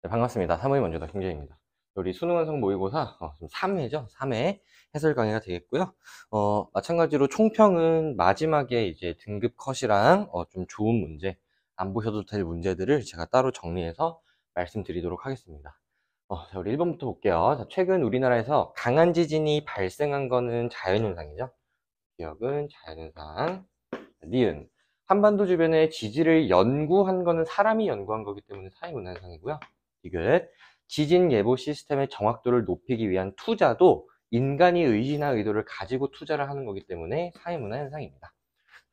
네, 반갑습니다. 사무의 먼저다 김재입니다. 우리 수능 완성 모의고사 3회죠. 3회 해설 강의가 되겠고요. 마찬가지로 총평은 마지막에 이제 등급 컷이랑 좀 좋은 문제, 안 보셔도 될 문제들을 제가 따로 정리해서 말씀드리도록 하겠습니다. 자, 우리 1번부터 볼게요. 자, 최근 우리나라에서 강한 지진이 발생한 거는 자연현상이죠. 기억은 자연현상. 니은 한반도 주변의 지질을 연구한 거는 사람이 연구한 거기 때문에 사회문화현상이고요. 디귿 지진 예보 시스템의 정확도를 높이기 위한 투자도 인간이 의지나 의도를 가지고 투자를 하는 거기 때문에 사회문화현상입니다.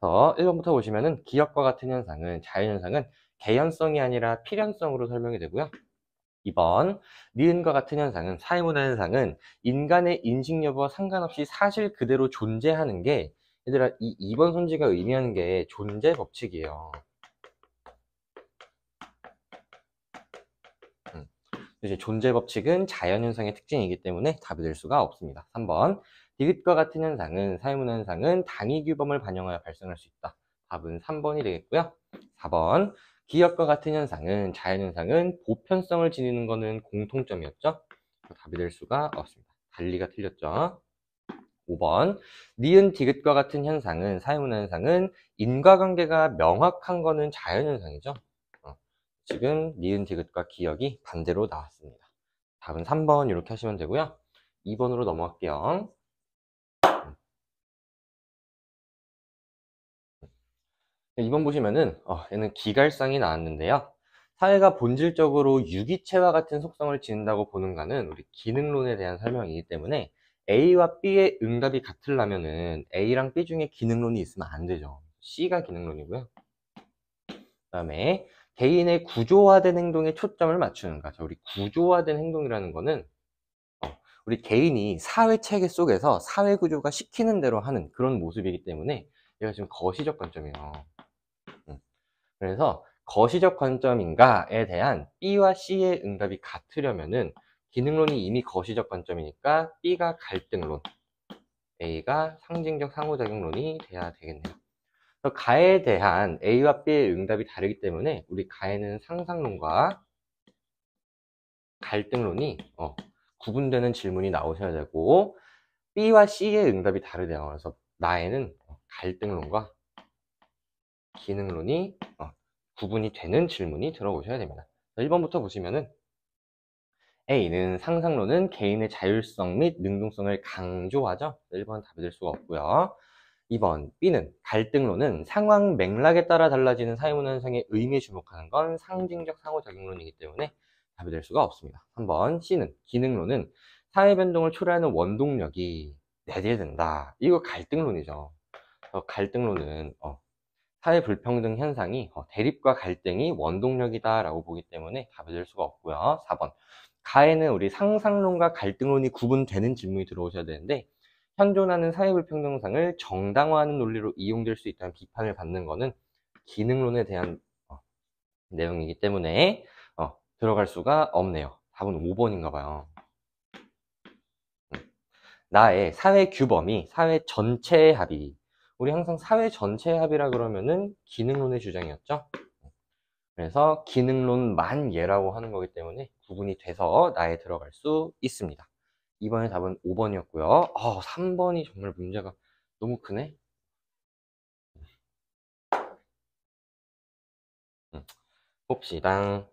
1번부터 보시면은 기억과 같은 현상은 자연현상은 개연성이 아니라 필연성으로 설명이 되고요. 2번 니은과 같은 현상은 사회문화현상은 인간의 인식 여부와 상관없이 사실 그대로 존재하는 게 얘들아 이 2번 손지가 의미하는 게 존재 법칙이에요. 이제 존재 법칙은 자연현상의 특징이기 때문에 답이 될 수가 없습니다. 3번 디귿과 같은 현상은 사회문화현상은 당위규범을 반영하여 발생할 수 있다. 답은 3번이 되겠고요. 4번 기억과 같은 현상은 자연현상은 보편성을 지니는 것은 공통점이었죠. 답이 될 수가 없습니다. 달리가 틀렸죠. 5번 니은 디귿과 같은 현상은 사회문화현상은 인과관계가 명확한 거는 자연현상이죠. 지금 니은 디귿과 기억이 반대로 나왔습니다. 답은 3번 이렇게 하시면 되고요. 2번으로 넘어갈게요. 2번 보시면은 얘는 기갈상이 나왔는데요. 사회가 본질적으로 유기체와 같은 속성을 지닌다고 보는가는 우리 기능론에 대한 설명이기 때문에 A와 B의 응답이 같으려면은 A랑 B 중에 기능론이 있으면 안 되죠. C가 기능론이고요. 그 다음에 개인의 구조화된 행동에 초점을 맞추는가. 자, 우리 구조화된 행동이라는 거는 우리 개인이 사회 체계 속에서 사회 구조가 시키는 대로 하는 그런 모습이기 때문에 얘가 지금 거시적 관점이에요. 그래서 거시적 관점인가에 대한 B와 C의 응답이 같으려면은 기능론이 이미 거시적 관점이니까 B가 갈등론, A가 상징적 상호작용론이 돼야 되겠네요. 가에 대한 A와 B의 응답이 다르기 때문에 우리 가에는 상상론과 갈등론이 구분되는 질문이 나오셔야 되고 B와 C의 응답이 다르대요. 그래서 나에는 갈등론과 기능론이 구분이 되는 질문이 들어오셔야 됩니다. 1번부터 보시면은 A는 상상론은 개인의 자율성 및 능동성을 강조하죠. 1번 답이 될 수가 없고요. 2번 B는 갈등론은 상황 맥락에 따라 달라지는 사회문화 현상의 의미에 주목하는 건 상징적 상호작용론이기 때문에 답이 될 수가 없습니다. 3번 C는 기능론은 사회 변동을 초래하는 원동력이 내재된다. 이거 갈등론이죠. 갈등론은 사회 불평등 현상이 대립과 갈등이 원동력이다 라고 보기 때문에 답이 될 수가 없고요. 4번 가에는 우리 상상론과 갈등론이 구분되는 질문이 들어오셔야 되는데 현존하는 사회 불평등상을 정당화하는 논리로 이용될 수 있다는 비판을 받는 것은 기능론에 대한 내용이기 때문에 들어갈 수가 없네요. 답은 5번인가 봐요. 나의 사회 규범이 사회 전체의 합의. 우리 항상 사회 전체의 합의라 그러면은 기능론의 주장이었죠. 그래서 기능론만 예라고 하는 거기 때문에 구분이 돼서 나에 들어갈 수 있습니다. 이번에 답은 5번이었고요. 3번이 정말 문제가 너무 크네. 봅시다.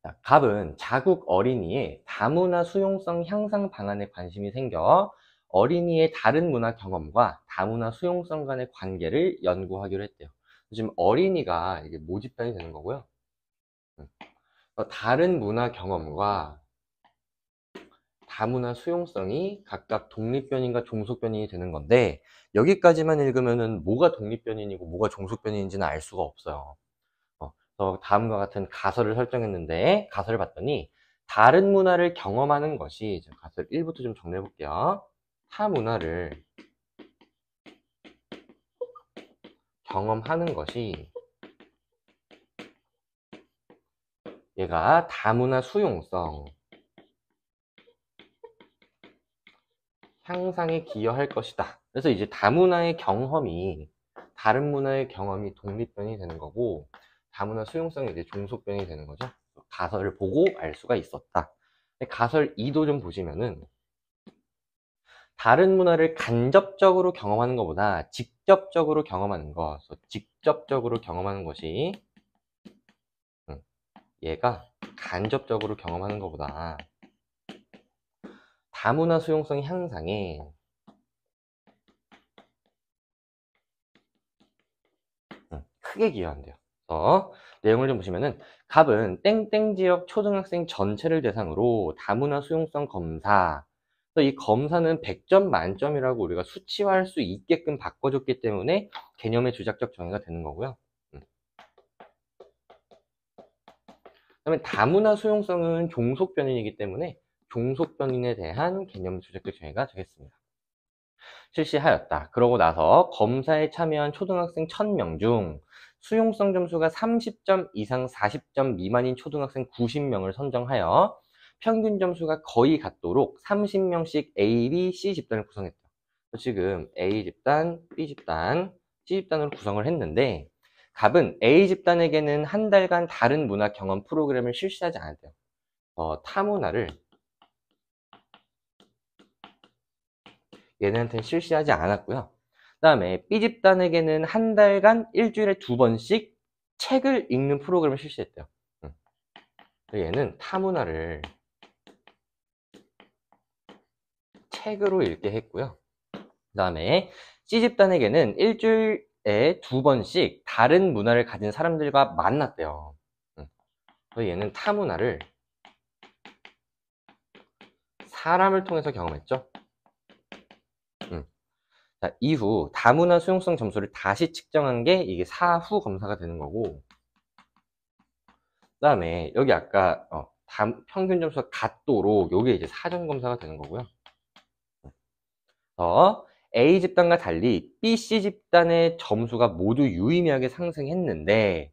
자, 갑은 자국 어린이의 다문화 수용성 향상 방안에 관심이 생겨 어린이의 다른 문화 경험과 다문화 수용성 간의 관계를 연구하기로 했대요. 지금 어린이가 이게 모집단이 되는 거고요. 다른 문화 경험과 다문화 수용성이 각각 독립변인과 종속변인이 되는 건데 여기까지만 읽으면은 뭐가 독립변인이고 뭐가 종속변인인지는 알 수가 없어요. 그래서 다음과 같은 가설을 설정했는데 가설을 봤더니 다른 문화를 경험하는 것이 가설 1부터 좀 정리해 볼게요. 타 문화를 경험하는 것이 얘가 다문화 수용성 향상에 기여할 것이다. 그래서 이제 다문화의 경험이 다른 문화의 경험이 독립변이 되는 거고 다문화 수용성이 이제 종속변이 되는 거죠. 가설을 보고 알 수가 있었다. 가설 2도 좀 보시면은 다른 문화를 간접적으로 경험하는 것보다 직접적으로 경험하는 것, 직접적으로 경험하는 것이 얘가 간접적으로 경험하는 것보다 다문화 수용성 향상에 크게 기여한대요. 내용을 좀 보시면은 갑은 땡땡 지역 초등학생 전체를 대상으로 다문화 수용성 검사, 이 검사는 100점 만점이라고 우리가 수치화할 수 있게끔 바꿔줬기 때문에 개념의 주작적 정의가 되는 거고요. 그다음에 다문화 수용성은 종속변인이기 때문에 종속변인에 대한 개념 주작적 정의가 되겠습니다. 실시하였다. 그러고 나서 검사에 참여한 초등학생 1000명 중 수용성 점수가 30점 이상 40점 미만인 초등학생 90명을 선정하여 평균 점수가 거의 같도록 30명씩 A, B, C 집단을 구성했다. 지금 A 집단, B 집단, C 집단으로 구성을 했는데 갑은 A 집단에게는 한 달간 다른 문화 경험 프로그램을 실시하지 않았대요. 타문화를 얘네한테는 실시하지 않았고요. 그 다음에 B 집단에게는 한 달간 일주일에 2번씩 책을 읽는 프로그램을 실시했대요. 얘는 타문화를 책으로 읽게 했고요. 그 다음에 C 집단에게는 일주일에 2번씩 다른 문화를 가진 사람들과 만났대요. 그래서 얘는 타문화를 사람을 통해서 경험했죠. 자, 이후 다문화 수용성 점수를 다시 측정한 게 이게 사후 검사가 되는 거고, 그 다음에 여기 아까 평균 점수가 같도록 요게 이제 사전 검사가 되는 거고요. A 집단과 달리 B, C 집단의 점수가 모두 유의미하게 상승했는데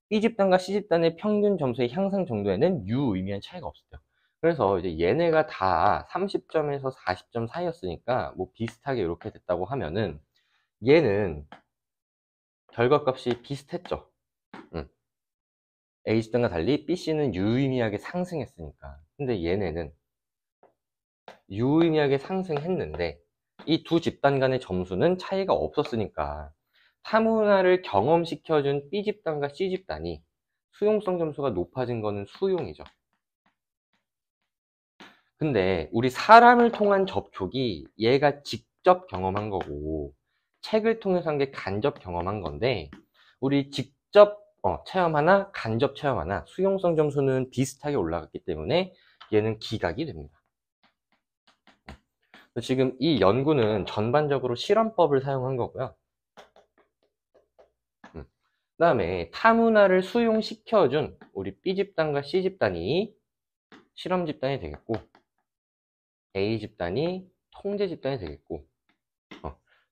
B 집단과 C 집단의 평균 점수의 향상 정도에는 유의미한 차이가 없었대요. 그래서 이제 얘네가 다 30점에서 40점 사이였으니까 뭐 비슷하게 이렇게 됐다고 하면은 얘는 결과값이 비슷했죠. A 집단과 달리 B, C는 유의미하게 상승했으니까. 근데 얘네는 유의미하게 상승했는데 이 두 집단 간의 점수는 차이가 없었으니까 타문화를 경험시켜준 B 집단과 C 집단이 수용성 점수가 높아진 거는 수용이죠. 근데 우리 사람을 통한 접촉이 얘가 직접 경험한 거고 책을 통해서 한 게 간접 경험한 건데 우리 직접 체험 하나 간접 체험 하나 수용성 점수는 비슷하게 올라갔기 때문에 얘는 기각이 됩니다. 지금 이 연구는 전반적으로 실험법을 사용한 거고요. 그 다음에 타문화를 수용시켜준 우리 B 집단과 C 집단이 실험 집단이 되겠고 A 집단이 통제 집단이 되겠고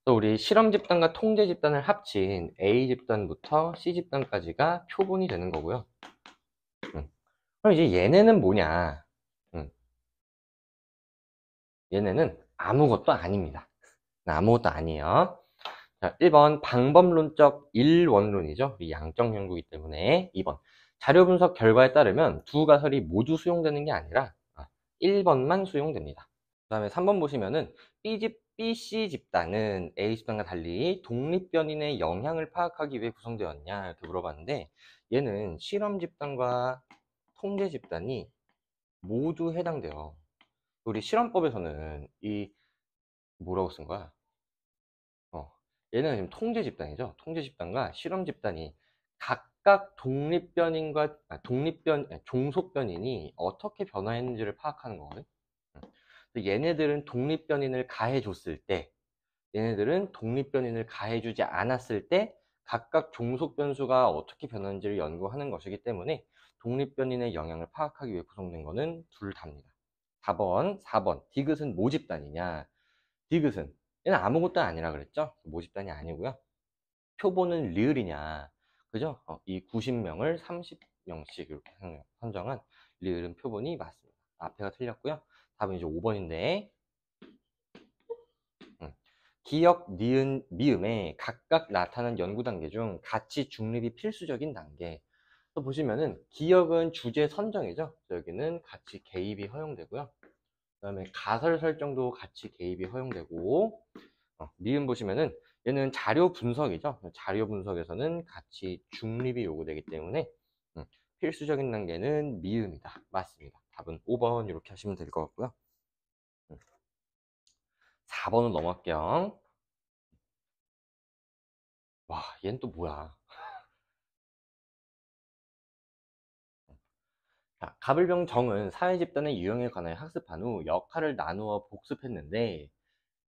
또 우리 실험 집단과 통제 집단을 합친 A 집단부터 C 집단까지가 표본이 되는 거고요. 그럼 이제 얘네는 뭐냐? 얘네는 아무것도 아닙니다. 아무것도 아니에요. 자, 1번 방법론적 일원론이죠. 양적 연구이기 때문에. 2번 자료 분석 결과에 따르면 두 가설이 모두 수용되는 게 아니라 1번만 수용됩니다. 그 다음에 3번 보시면은 BC 집단은 A 집단과 달리 독립변인의 영향을 파악하기 위해 구성되었냐 이렇게 물어봤는데 얘는 실험 집단과 통제 집단이 모두 해당돼요. 우리 실험법에서는 이 뭐라고 쓴 거야? 얘는 지금 통제 집단이죠. 통제 집단과 실험 집단이 각각 종속변인이 어떻게 변화했는지를 파악하는 거거든. 얘네들은 독립변인을 가해줬을 때, 얘네들은 독립변인을 가해주지 않았을 때 각각 종속변수가 어떻게 변하는지를 연구하는 것이기 때문에 독립변인의 영향을 파악하기 위해 구성된 거는 둘 다입니다. 4번 디귿은 모 집단이냐? 디귿은 얘는 아무것도 아니라 그랬죠? 모 집단이 아니고요. 표본은 리을이냐? 그죠? 이 90명을 30명씩 이렇게 선정한 리을은 표본이 맞습니다. 앞에가 틀렸고요. 답은 이제 5번인데 기역, 니은, 미음에 각각 나타난 연구 단계 중 가치 중립이 필수적인 단계. 또 보시면은 기역은 주제 선정이죠. 여기는 같이 개입이 허용되고요. 그다음에 가설 설정도 같이 개입이 허용되고, 미음 보시면은 얘는 자료 분석이죠. 자료 분석에서는 같이 중립이 요구되기 때문에 음, 필수적인 단계는 미음이다. 맞습니다. 답은 5번 이렇게 하시면 될 것 같고요. 4번은 넘어갈게요. 와, 얘는 또 뭐야? 자, 가불병 정은 사회집단의 유형에 관하여 학습한 후 역할을 나누어 복습했는데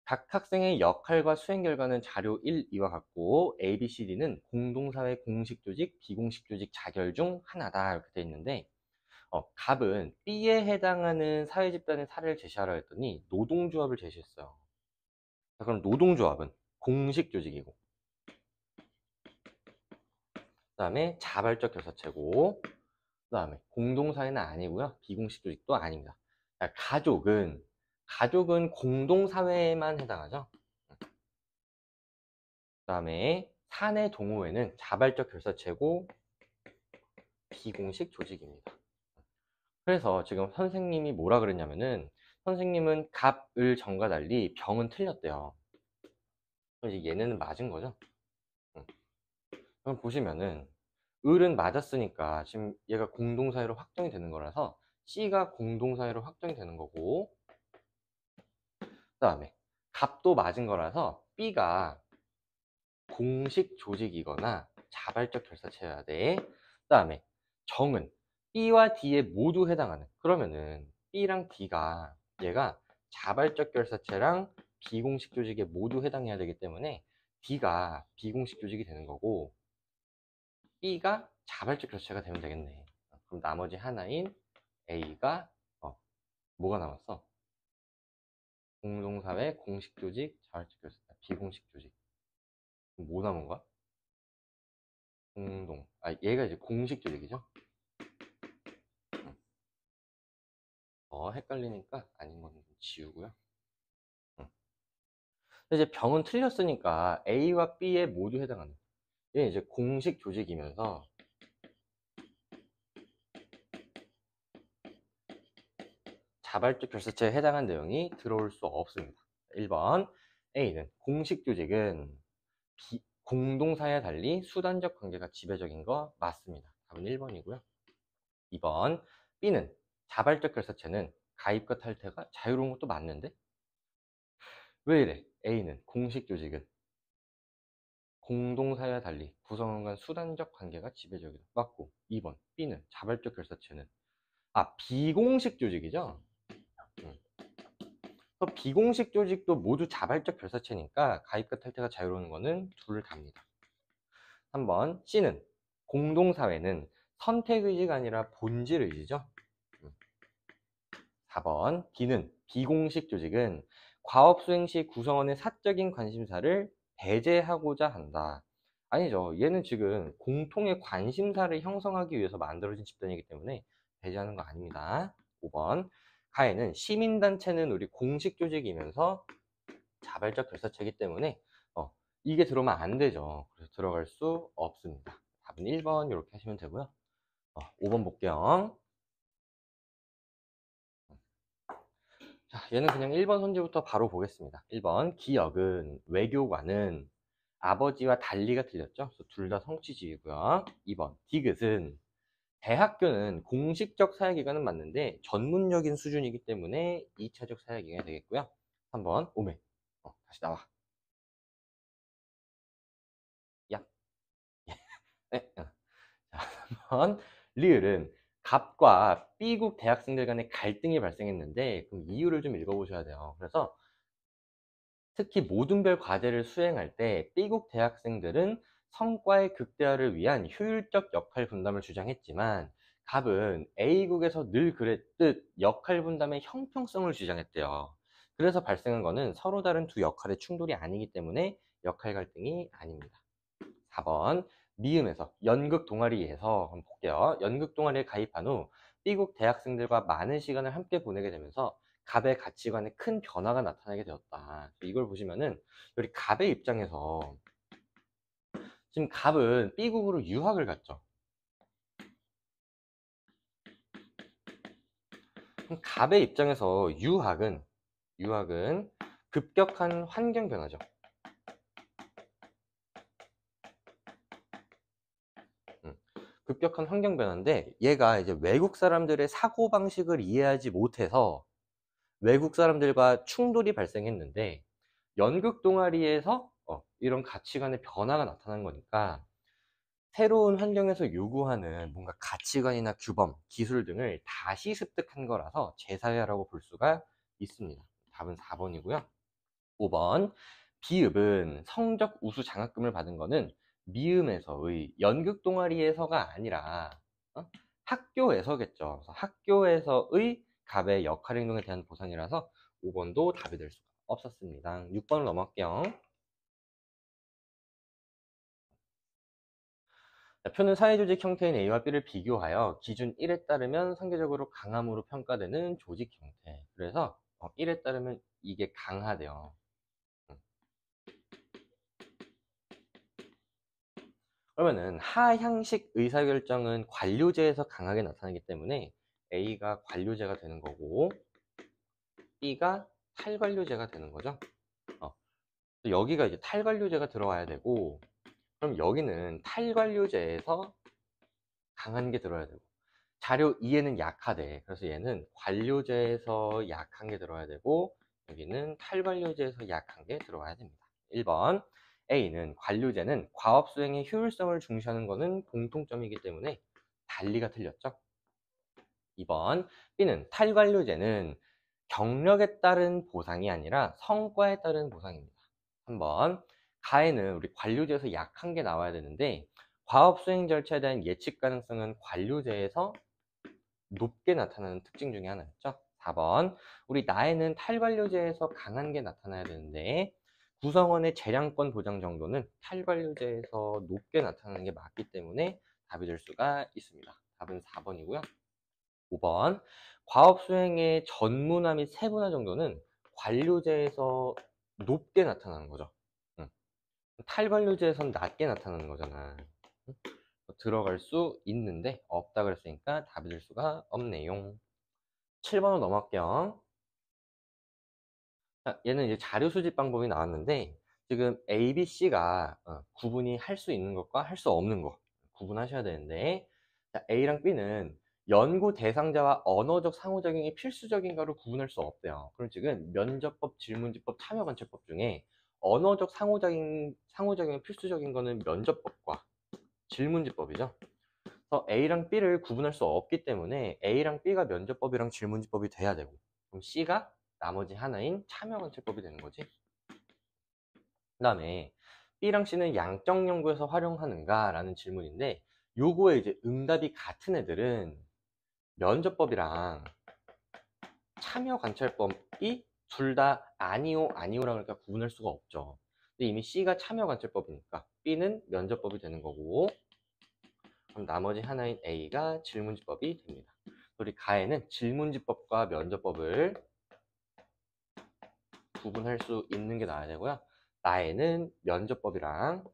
각 학생의 역할과 수행 결과는 자료 1, 2와 같고 A, B, C, D는 공동사회 공식 조직, 비공식 조직 자결 중 하나다 이렇게 돼 있는데 갑은 B에 해당하는 사회집단의 사례를 제시하라 했더니 노동조합을 제시했어요. 자, 그럼 노동조합은 공식 조직이고 그 다음에 자발적 결사체고 그 다음에 공동사회는 아니고요. 비공식 조직도 아닙니다. 자, 가족은 공동사회에만 해당하죠. 그 다음에 사내 동호회는 자발적 결사체고 비공식 조직입니다. 그래서 지금 선생님이 뭐라 그랬냐면은 선생님은 갑을 정과 달리 병은 틀렸대요. 그럼 이제 얘네는 맞은 거죠. 그럼 보시면은 을은 맞았으니까 지금 얘가 공동사회로 확정이 되는 거라서 C가 공동사회로 확정이 되는 거고 그 다음에 갑도 맞은 거라서 B가 공식 조직이거나 자발적 결사체여야 돼. 그 다음에 정은 B와 D에 모두 해당하는, 그러면은 B랑 D가 얘가 자발적 결사체랑 비공식 조직에 모두 해당해야 되기 때문에 D가 비공식 조직이 되는 거고 B가 자발적 결사체가 되면 되겠네. 그럼 나머지 하나인 A가 뭐가 남았어? 공동사회, 공식 조직, 자발적 결사체, 비공식 조직. 그럼 뭐 남은 거야? 얘가 이제 공식 조직이죠? 헷갈리니까 아닌 건 지우고요. 이제 병은 틀렸으니까 A와 B에 모두 해당하는. 얘는 이제 공식 조직이면서 자발적 결사체에 해당한 내용이 들어올 수 없습니다. 1번 A는 공식 조직은 공동사회와 달리 수단적 관계가 지배적인 거 맞습니다. 답은 1번이고요. 2번 B는 자발적 결사체는 가입과 탈퇴가 자유로운 것도 맞는데 왜 이래? A는 공식 조직은 공동사회와 달리 구성원 간 수단적 관계가 지배적이다. 맞고 2번 B는 자발적 결사체는 비공식 조직이죠. 음. 비공식 조직도 모두 자발적 결사체니까 가입과 탈퇴가 자유로운 거는 둘 다입니다. 3번 C는 공동사회는 선택의지가 아니라 본질의지죠. 4번 D는 비공식 조직은 과업 수행 시 구성원의 사적인 관심사를 배제하고자 한다. 아니죠. 얘는 지금 공통의 관심사를 형성하기 위해서 만들어진 집단이기 때문에 배제하는 거 아닙니다. 5번 가에는 시민단체는 우리 공식 조직이면서 자발적 결사체이기 때문에 이게 들어오면 안 되죠. 그래서 들어갈 수 없습니다. 답은 1번 이렇게 하시면 되고요. 5번 볼게요. 자, 얘는 그냥 1번 선지부터 바로 보겠습니다. 1번 기역은 외교관은 아버지와 달리가 틀렸죠. 그래서 둘 다 성취지이고요. 2번 디귿은 대학교는 공식적 사회기관은 맞는데 전문적인 수준이기 때문에 2차적 사회기관이 되겠고요. 3번 오메 다시 나와. 야. 네. 자, 3번 리을은 갑과 B국 대학생들 간의 갈등이 발생했는데 그럼 이유를 좀 읽어보셔야 돼요. 그래서 특히 모든별 과제를 수행할 때 B국 대학생들은 성과의 극대화를 위한 효율적 역할 분담을 주장했지만 갑은 A국에서 늘 그랬듯 역할 분담의 형평성을 주장했대요. 그래서 발생한 거는 서로 다른 두 역할의 충돌이 아니기 때문에 역할 갈등이 아닙니다. 4번 미음에서 연극 동아리에서 한번 볼게요. 연극 동아리에 가입한 후 B국 대학생들과 많은 시간을 함께 보내게 되면서 갑의 가치관에 큰 변화가 나타나게 되었다. 이걸 보시면은 우리 갑의 입장에서 지금 갑은 B국으로 유학을 갔죠. 갑의 입장에서 유학은 급격한 환경 변화죠. 급격한 환경 변화인데 얘가 이제 외국 사람들의 사고방식을 이해하지 못해서 외국 사람들과 충돌이 발생했는데 연극 동아리에서 이런 가치관의 변화가 나타난 거니까 새로운 환경에서 요구하는 뭔가 가치관이나 규범, 기술 등을 다시 습득한 거라서 재사회라고 볼 수가 있습니다. 답은 4번이고요. 5번, 비읍은 성적 우수 장학금을 받은 거는 미음에서의 연극 동아리에서가 아니라 학교에서겠죠. 그래서 학교에서의 갑의 역할 행동에 대한 보상이라서 5번도 답이 될 수가 없었습니다. 6번을 넘어갈게요. 자, 표는 사회조직 형태인 A와 B를 비교하여 기준 1에 따르면 상대적으로 강함으로 평가되는 조직 형태. 그래서 1에 따르면 이게 강하대요. 그러면은 하향식 의사결정은 관료제에서 강하게 나타나기 때문에 A가 관료제가 되는 거고 B가 탈관료제가 되는 거죠. 여기가 이제 탈관료제가 들어와야 되고, 그럼 여기는 탈관료제에서 강한 게 들어야 되고, 자료 2에는 약하대. 그래서 얘는 관료제에서 약한 게 들어야 되고, 여기는 탈관료제에서 약한 게 들어와야 됩니다. 1번, A는 관료제는 과업 수행의 효율성을 중시하는 것은 공통점이기 때문에 달리가 틀렸죠. 2번, B는 탈관료제는 경력에 따른 보상이 아니라 성과에 따른 보상입니다. 3번, 가에는 우리 관료제에서 약한 게 나와야 되는데 과업 수행 절차에 대한 예측 가능성은 관료제에서 높게 나타나는 특징 중에 하나였죠. 4번, 우리 나에는 탈관료제에서 강한 게 나타나야 되는데 구성원의 재량권 보장 정도는 탈관료제에서 높게 나타나는 게 맞기 때문에 답이 될 수가 있습니다. 답은 4번이고요. 5번, 과업 수행의 전문화 및 세분화 정도는 관료제에서 높게 나타나는 거죠. 탈관료제에서는 낮게 나타나는 거잖아. 들어갈 수 있는데 없다 그랬으니까 답이 될 수가 없네요. 7번으로 넘어갈게요. 자, 얘는 이제 자료 수집 방법이 나왔는데 지금 A, B, C가 구분이 할 수 있는 것과 할 수 없는 것 구분하셔야 되는데, 자, A랑 B는 연구 대상자와 언어적 상호작용이 필수적인가로 구분할 수 없대요. 그럼 지금 면접법, 질문지법, 참여관찰법 중에 언어적 상호작용이 필수적인 거는 면접법과 질문지법이죠. 그래서 A랑 B를 구분할 수 없기 때문에 A랑 B가 면접법이랑 질문지법이 돼야 되고, 그럼 C가 나머지 하나인 참여관찰법이 되는 거지. 그 다음에 B랑 C는 양적 연구에서 활용하는가? 라는 질문인데, 요거에 이제 응답이 같은 애들은 면접법이랑 참여관찰법이 둘 다 아니오, 아니오라 그러니까 구분할 수가 없죠. 근데 이미 C가 참여관찰법이니까 B는 면접법이 되는 거고, 그럼 나머지 하나인 A가 질문지법이 됩니다. 우리 가에는 질문지법과 면접법을 구분할 수 있는 게 나와야 되고요. 나에는 면접법이랑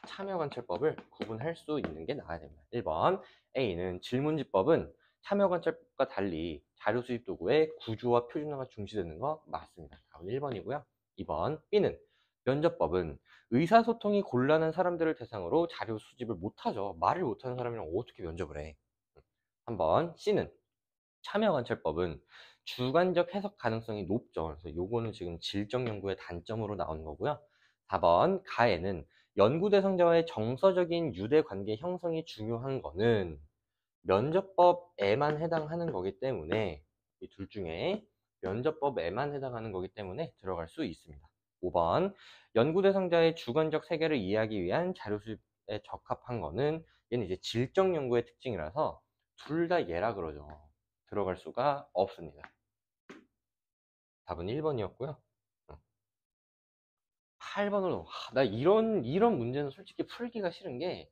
참여관찰법을 구분할 수 있는 게 나와야 됩니다. 1번, A는 질문지법은 참여관찰법과 달리 자료 수집 도구의 구조와 표준화가 중시되는 거 맞습니다. 답은 1번이고요. 2번, B는 면접법은 의사소통이 곤란한 사람들을 대상으로 자료 수집을 못하죠. 말을 못하는 사람이랑 어떻게 면접을 해. 3번, C는 참여관찰법은 주관적 해석 가능성이 높죠. 그래서 요거는 지금 질적 연구의 단점으로 나오는 거고요. 4번, 가에는 연구 대상자와의 정서적인 유대 관계 형성이 중요한 거는 면접법에만 해당하는 거기 때문에, 이 둘 중에 면접법에만 해당하는 거기 때문에 들어갈 수 있습니다. 5번, 연구 대상자의 주관적 세계를 이해하기 위한 자료 수집에 적합한 거는, 얘는 이제 질적 연구의 특징이라서 둘 다 얘라 그러죠. 들어갈 수가 없습니다. 답은 1번이었고요. 8번으로, 나 이런 문제는 솔직히 풀기가 싫은 게,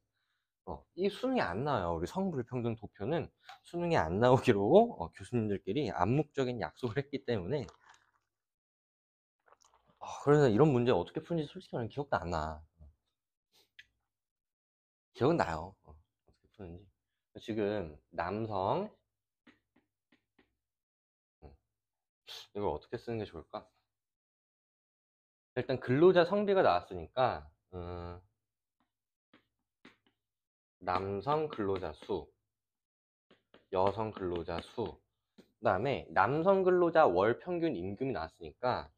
이 수능이 안 나와요. 우리 성불평등 도표는 수능이 안 나오기로 교수님들끼리 암묵적인 약속을 했기 때문에, 그래서 이런 문제 어떻게 푸는지 솔직히 말하면 기억도 안 나. 기억은 나요. 어떻게 푸는지. 지금 남성 이걸 어떻게 쓰는 게 좋을까? 일단 근로자 성비가 나왔으니까 남성 근로자 수, 여성 근로자 수, 그 다음에 남성 근로자 월 평균 임금이 나왔으니까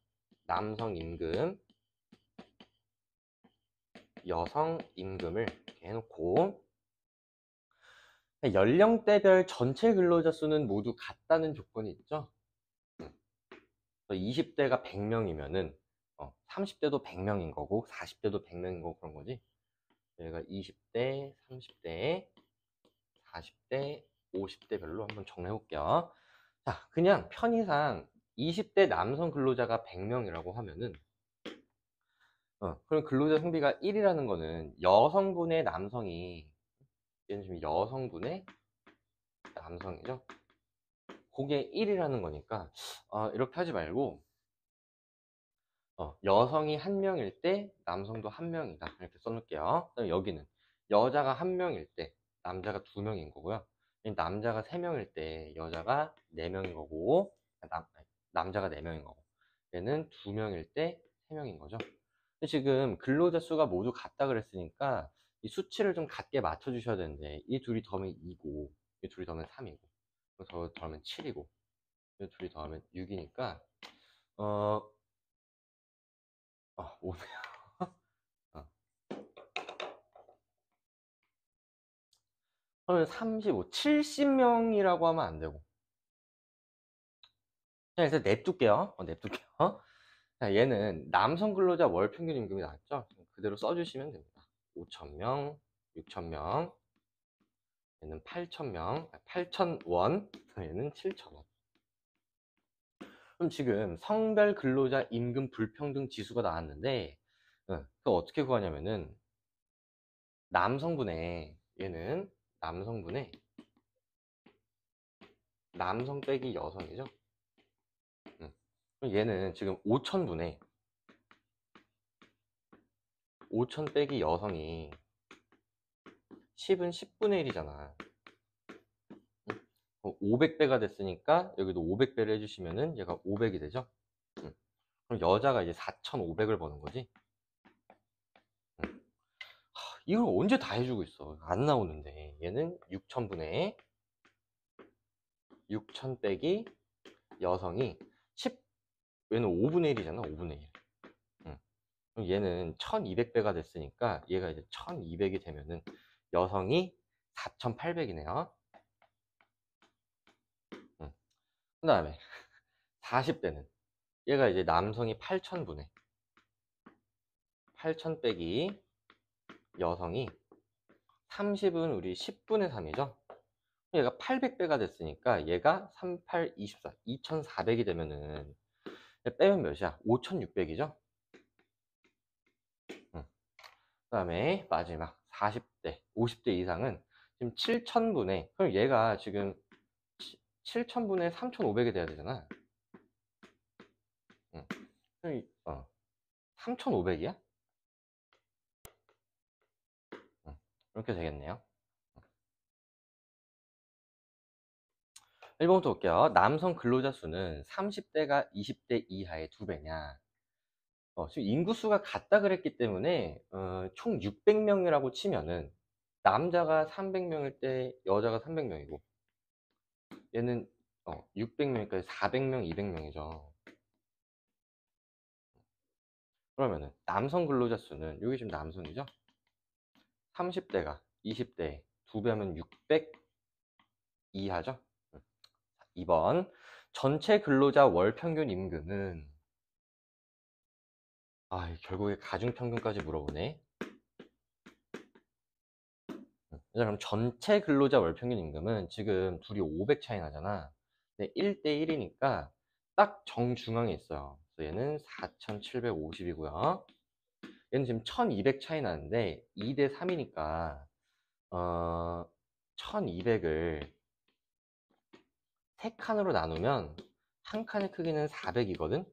남성 임금, 여성 임금을 이렇게 해놓고, 연령대별 전체 근로자 수는 모두 같다는 조건이 있죠. 20대가 100명이면은 30대도 100명인 거고 40대도 100명인 거고 그런 거지. 저희가 20대, 30대, 40대, 50대 별로 한번 정리해 볼게요. 자, 그냥 편의상 20대 남성 근로자가 100명이라고 하면은 그럼 근로자 성비가 1이라는 거는 여성분의 남성이, 얘는 지금 여성분의 남성이죠. 그게 1이라는 거니까 이렇게 하지 말고 여성이 1명일 때 남성도 1명이다 이렇게 써놓을게요. 그다음에 여기는 여자가 1명일 때 남자가 2명인 거고요. 남자가 3명일 때 여자가 4명인 거고, 남자가 4명인 거고, 얘는 2명일 때 3명인 거죠. 근데 지금 근로자 수가 모두 같다 그랬으니까 이 수치를 좀 같게 맞춰 주셔야 되는데, 이 둘이 더하면 2고 이 둘이 더하면 3이고 더 더하면 7이고 이 둘이 더하면 6이니까 5네요. 그러면 35, 70명이라고 하면 안 되고. 자, 일단 냅둘게요. 냅둘게요. 자, 얘는 남성 근로자 월 평균 임금이 나왔죠? 그대로 써주시면 됩니다. 5,000명, 6,000명, 얘는 8,000명, 8,000원, 얘는 7,000원. 그럼 지금 성별 근로자 임금 불평등 지수가 나왔는데, 그거 어떻게 구하냐면은, 남성분의, 얘는 남성분의 남성 빼기 여성이죠? 그럼 얘는 지금 5,000분의 5,000 빼기 여성이 10은 10분의 1이잖아. 500배가 됐으니까 여기도 500배를 해주시면은 얘가 500이 되죠. 그럼 여자가 이제 4,500을 버는 거지. 이걸 언제 다 해주고 있어? 안 나오는데. 얘는 6,000분의 6,000 빼기 여성이 10, 얘는 5분의 1이잖아. 5분의 1. 그럼 얘는 1200배가 됐으니까 얘가 이제 1200이 되면은 여성이 4800이네요. 그 다음에 40대는 얘가 이제 남성이 8000분의 8000 빼기 여성이 30은 우리 10분의 3이죠. 얘가 800배가 됐으니까 얘가 38, 24, 2400이 되면은 빼면 몇이야? 5600이죠. 그 다음에 마지막 40대, 50대 이상은 지금 7000분의, 그럼 얘가 지금 7000분의 3500이 돼야 되잖아. 3500이야? 이렇게 되겠네요. 1번부터 볼게요. 남성 근로자 수는 30대가 20대 이하의 2배냐? 지금 인구수가 같다 그랬기 때문에 총 600명이라고 치면은 남자가 300명일 때 여자가 300명이고, 얘는 600명이니까 400명, 200명이죠. 그러면은 남성 근로자 수는, 여기 지금 남성이죠? 30대가 20대 2배면 600 이하죠? 2번 전체 근로자 월 평균 임금은, 결국에 가중평균까지 물어보네. 그럼 전체 근로자 월 평균 임금은 지금 둘이 500 차이 나잖아. 근데 1대 1이니까 딱 정중앙에 있어요. 그래서 얘는 4,750이고요. 얘는 지금 1,200 차이 나는데 2대 3이니까 1,200을 세 칸으로 나누면 한 칸의 크기는 400이거든.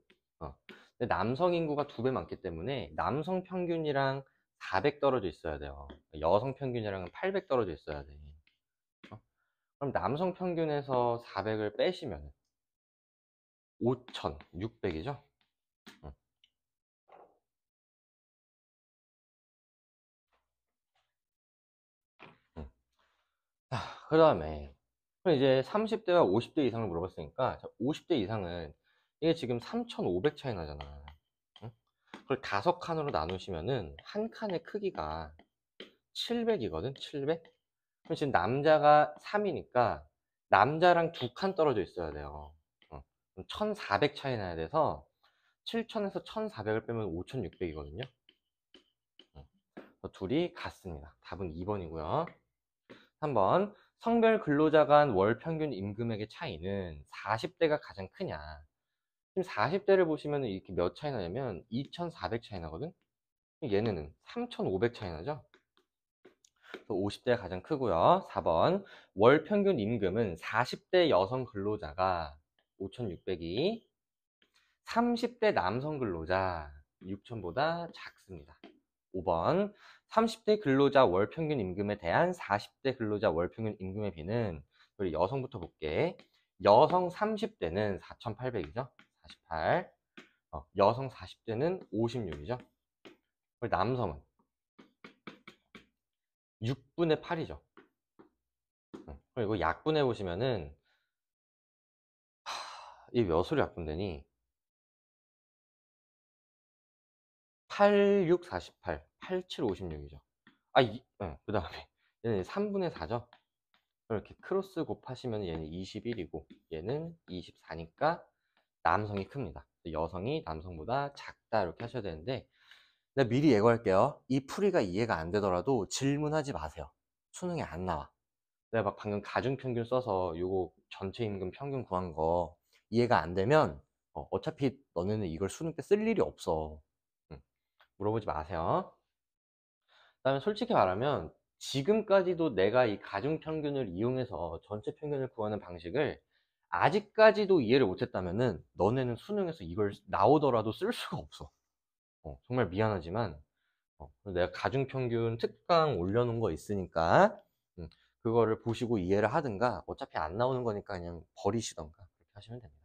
근데 남성 인구가 2배 많기 때문에 남성 평균이랑 400 떨어져 있어야 돼요. 여성 평균이랑은 800 떨어져 있어야 돼. 그럼 남성 평균에서 400을 빼시면 5,600이죠. 그 다음에 이제 30대와 50대 이상을 물어봤으니까 50대 이상은 이게 지금 3,500 차이 나잖아. 응? 그걸 5칸으로 나누시면은 한 칸의 크기가 700이거든. 700. 그럼 지금 남자가 3이니까 남자랑 2칸 떨어져 있어야 돼요. 그럼 1,400 차이 나야 돼서 7,000에서 1,400을 빼면 5,600이거든요. 둘이 같습니다. 답은 2번이고요. 3번, 성별 근로자 간 월 평균 임금액의 차이는 40대가 가장 크냐? 지금 40대를 보시면 이렇게 몇 차이 나냐면 2,400 차이 나거든? 얘네는 3,500 차이 나죠? 50대가 가장 크고요. 4번, 월 평균 임금은 40대 여성 근로자가 5,600이 30대 남성 근로자 6,000보다 작습니다. 5번, 30대 근로자 월 평균 임금에 대한 40대 근로자 월 평균 임금의 비는, 우리 여성부터 볼게. 여성 30대는 4,800이죠. 48. 여성 40대는 56이죠. 그리고 남성은 6분의 8이죠. 그리고 약분해 보시면은 이 몇으로 약분되니? 8, 6, 48, 8, 7, 56이죠. 그 다음에 얘는 3분의 4죠. 이렇게 크로스 곱하시면 얘는 21이고 얘는 24니까 남성이 큽니다. 여성이 남성보다 작다 이렇게 하셔야 되는데, 내가 미리 예고할게요. 이 풀이가 이해가 안 되더라도 질문하지 마세요. 수능에 안 나와. 내가 막 방금 가중평균 써서 요거 전체 임금 평균 구한 거 이해가 안 되면 어차피 너네는 이걸 수능 때 쓸 일이 없어. 물어보지 마세요. 그다음에 솔직히 말하면 지금까지도 내가 이 가중평균을 이용해서 전체 평균을 구하는 방식을 아직까지도 이해를 못했다면은 너네는 수능에서 이걸 나오더라도 쓸 수가 없어. 정말 미안하지만 내가 가중평균 특강 올려놓은 거 있으니까 그거를 보시고 이해를 하든가, 어차피 안 나오는 거니까 그냥 버리시던가 그렇게 하시면 됩니다.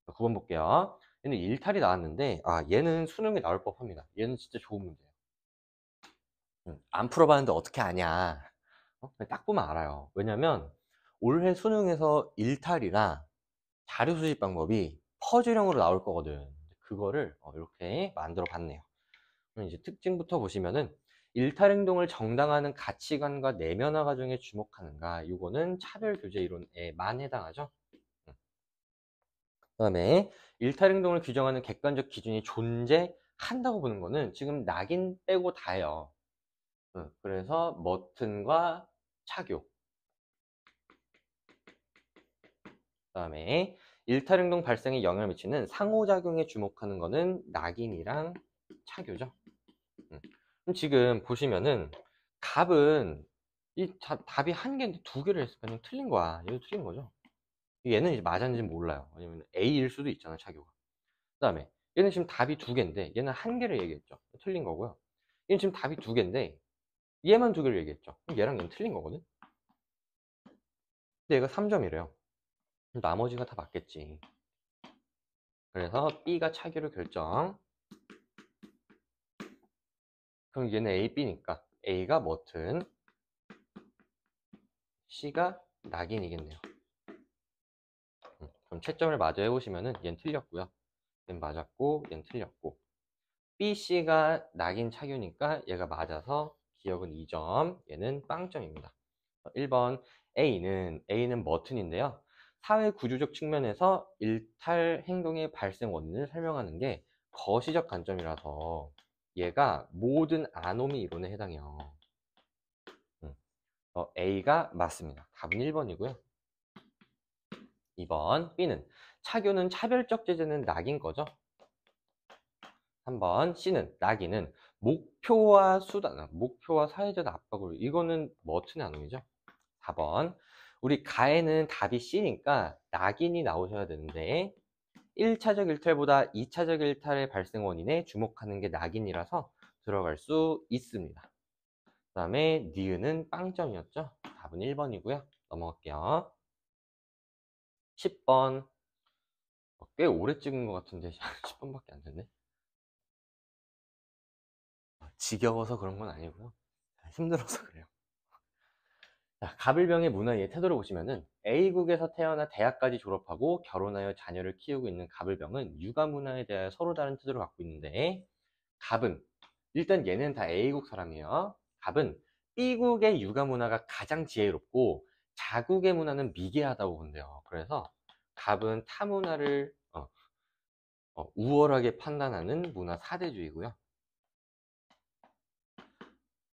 9번 볼게요. 얘는 일탈이 나왔는데 얘는 수능에 나올 법합니다. 얘는 진짜 좋은 문제예요. 안 풀어봤는데 어떻게 아냐? 딱 보면 알아요. 왜냐면 올해 수능에서 일탈이나 자료 수집 방법이 퍼즐형으로 나올 거거든. 그거를 이렇게 만들어 봤네요. 그럼 이제 특징부터 보시면은, 일탈 행동을 정당화하는 가치관과 내면화 과정에 주목하는가, 이거는 차별 규제 이론에만 해당하죠. 그다음에 일탈 행동을 규정하는 객관적 기준이 존재한다고 보는 거는 지금 낙인 빼고 다예요. 그래서 머튼과 차교. 그다음에 일탈 행동 발생에 영향을 미치는 상호작용에 주목하는 거는 낙인이랑 차교죠. 그럼 지금 보시면은 답은 답이 한 개인데 두 개를 했으니까 그냥 틀린 거야. 얘도 틀린 거죠. 얘는 이제 맞았는지 몰라요. 왜냐면 A일 수도 있잖아, 차교가. 그다음에 얘는 지금 답이 두 개인데 얘는 한 개를 얘기했죠. 틀린 거고요. 얘는 지금 답이 두 개인데 얘만 두 개를 얘기했죠. 그럼 얘랑 얘는 틀린 거거든. 근데 얘가 3점이래요. 나머지가 다 맞겠지. 그래서 B가 차기로 결정. 그럼 얘는 A, B니까 A가 머튼, C가 낙인이겠네요. 그럼 채점을 마저 해보시면은 얘는 틀렸고요. 얘는 맞았고 얘는 틀렸고, B, C가 낙인 차교니까 얘가 맞아서 기억은 2점, 얘는 빵점입니다. 1번 A는 머튼인데요. 사회 구조적 측면에서 일탈 행동의 발생 원인을 설명하는 게 거시적 관점이라서 얘가 모든 아노미 이론에 해당해요. A가 맞습니다. 답은 1번이고요. 2번 B는 차교는 차별적 제재는 낙인 거죠. 3번 C는 낙인은 목표와 수단, 목표와 사회적 압박으로, 이거는 머튼의 아노미죠. 4번 우리 가에는 답이 C니까 낙인이 나오셔야 되는데 1차적 일탈보다 2차적 일탈의 발생 원인에 주목하는 게 낙인이라서 들어갈 수 있습니다. 그 다음에 니은은 빵점이었죠. 답은 1번이고요. 넘어갈게요. 10번 꽤 오래 찍은 것 같은데 10분밖에 안 됐네. 지겨워서 그런 건 아니고요. 힘들어서 그래요. 자, 가불병의 문화의 태도를 보시면은 A국에서 태어나 대학까지 졸업하고 결혼하여 자녀를 키우고 있는 가불병은 육아 문화에 대해 서로 다른 태도를 갖고 있는데, 갑은 일단 얘는 다 A국 사람이에요. 갑은 B국의 육아 문화가 가장 지혜롭고 자국의 문화는 미개하다고 본대요. 그래서 갑은 타 문화를 우월하게 판단하는 문화 사대주의고요.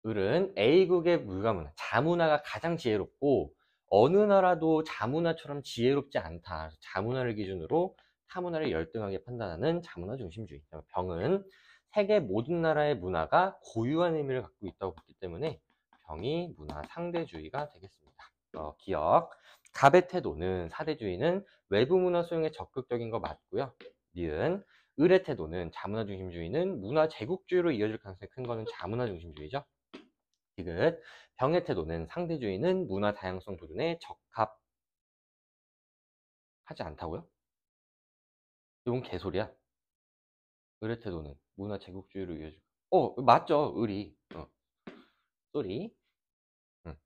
을은 A국의 육아문화, 자문화가 가장 지혜롭고 어느 나라도 자문화처럼 지혜롭지 않다. 자문화를 기준으로 타문화를 열등하게 판단하는 자문화 중심주의. 병은 세계 모든 나라의 문화가 고유한 의미를 갖고 있다고 보기 때문에 병이 문화 상대주의가 되겠습니다. 기억. 갑의 태도는, 사대주의는 외부 문화 수용에 적극적인 거 맞고요. 니은 을의 태도는, 자문화 중심주의는 문화 제국주의로 이어질 가능성이 큰 거는 자문화 중심주의죠. 디귿, 병의 태도는, 상대주의는 문화 다양성 보존에 적합하지 않다고요? 이건 개소리야. 을의 태도는 문화 제국주의로 이어질. 맞죠. 을이. 쏘리. 응.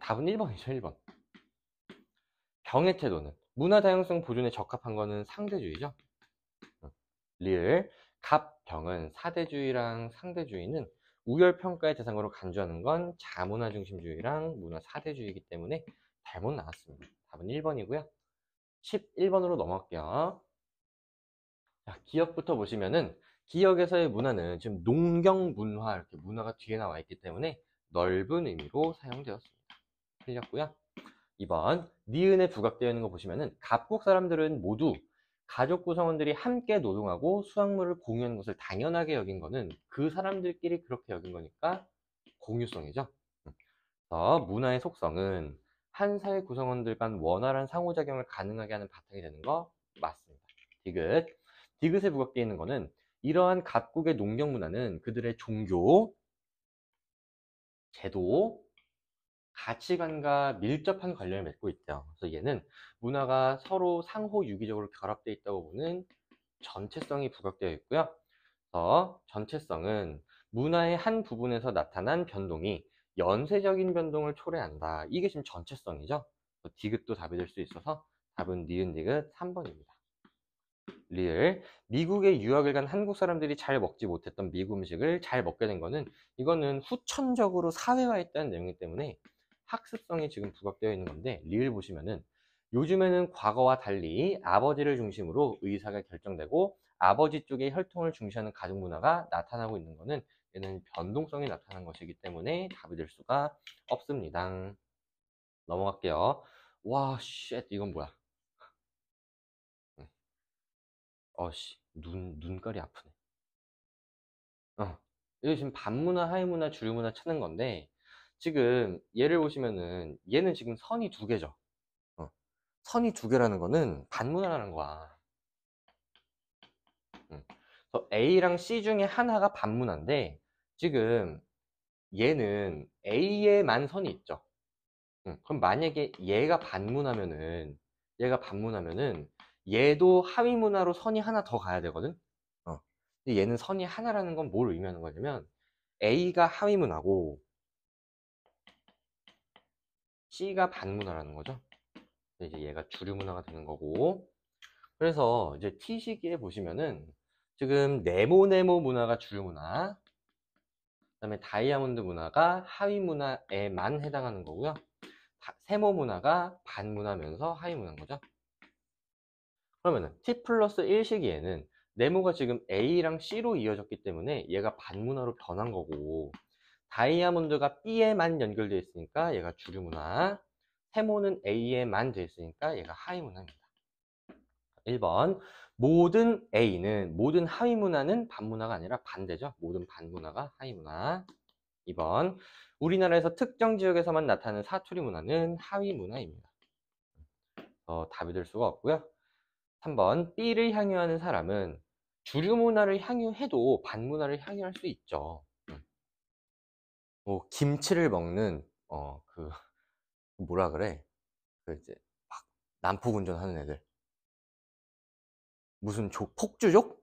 답은 1번이죠. 1번. 병의 태도는 문화 다양성 보존에 적합한 거는 상대주의죠. 리을, 갑, 병은 사대주의랑 상대주의는 우열평가의 대상으로 간주하는 건 자문화 중심주의랑 문화 사대주의이기 때문에 잘못 나왔습니다. 답은 1번이고요. 11번으로 넘어갈게요. 자, 기억부터 보시면은 기억에서의 문화는 지금 농경문화, 이렇게 문화가 뒤에 나와 있기 때문에 넓은 의미로 사용되었습니다. 틀렸고요. 2번, 니은에 부각되어 있는 거 보시면은 갑국 사람들은 모두 가족 구성원들이 함께 노동하고 수확물을 공유하는 것을 당연하게 여긴 거는 그 사람들끼리 그렇게 여긴 거니까 공유성이죠. 그래서 문화의 속성은 한 사회 구성원들 간 원활한 상호작용을 가능하게 하는 바탕이 되는 거 맞습니다. 디귿. 디귿에 부각되어 있는 거는 이러한 각국의 농경 문화는 그들의 종교, 제도, 가치관과 밀접한 관련을 맺고 있대요. 그래서 얘는 문화가 서로 상호 유기적으로 결합되어 있다고 보는 전체성이 부각되어 있고요. 그래서 전체성은 문화의 한 부분에서 나타난 변동이 연쇄적인 변동을 초래한다. 이게 지금 전체성이죠. 디귿도 답이 될 수 있어서 답은 니은 디귿 3번입니다. 리을, 미국에 유학을 간 한국 사람들이 잘 먹지 못했던 미국 음식을 잘 먹게 된 거는, 이거는 후천적으로 사회화했다는 내용이기 때문에 학습성이 지금 부각되어 있는 건데, 리을 보시면은 요즘에는 과거와 달리 아버지를 중심으로 의사가 결정되고 아버지 쪽의 혈통을 중시하는 가족 문화가 나타나고 있는 거는, 얘는 변동성이 나타난 것이기 때문에 답이 될 수가 없습니다. 넘어갈게요. 와, 쉣, 이건 뭐야? 눈깔이 아프네. 이게 지금 반문화, 하위문화, 주류문화 찾는 건데, 지금 얘를 보시면은 얘는 지금 선이 두 개죠. 선이 두 개라는 거는 반문화라는 거야. 그래서 A랑 C 중에 하나가 반문화인데, 지금 얘는 A에만 선이 있죠. 그럼 만약에 얘가 반문하면은 얘도 하위문화로 선이 하나 더 가야 되거든. 근데 얘는 선이 하나라는 건 뭘 의미하는 거냐면, A가 하위문화고 C가 반문화라는 거죠. 이제 얘가 주류문화가 되는 거고, 그래서 이제 T 시기에 보시면은 지금 네모네모 문화가 주류문화, 그다음에 다이아몬드 문화가 하위문화에만 해당하는 거고요. 세모 문화가 반문화면서 하위문화인 거죠. 그러면은 T 플러스 1 시기에는 네모가 지금 A랑 C로 이어졌기 때문에 얘가 반문화로 변한 거고, 다이아몬드가 B에만 연결되어 있으니까 얘가 주류문화, 세모는 A에만 되어 있으니까 얘가 하위문화입니다. 1번, 모든 하위문화는 반문화가 아니라 반대죠. 모든 반문화가 하위문화. 2번, 우리나라에서 특정 지역에서만 나타나는 사투리 문화는 하위문화입니다. 답이 될 수가 없고요. 3번, B를 향유하는 사람은 주류 문화를 향유해도 반문화를 향유할 수 있죠. 뭐 김치를 먹는 뭐라 그래? 그 이제 막 난폭 운전하는 애들. 무슨 폭주족?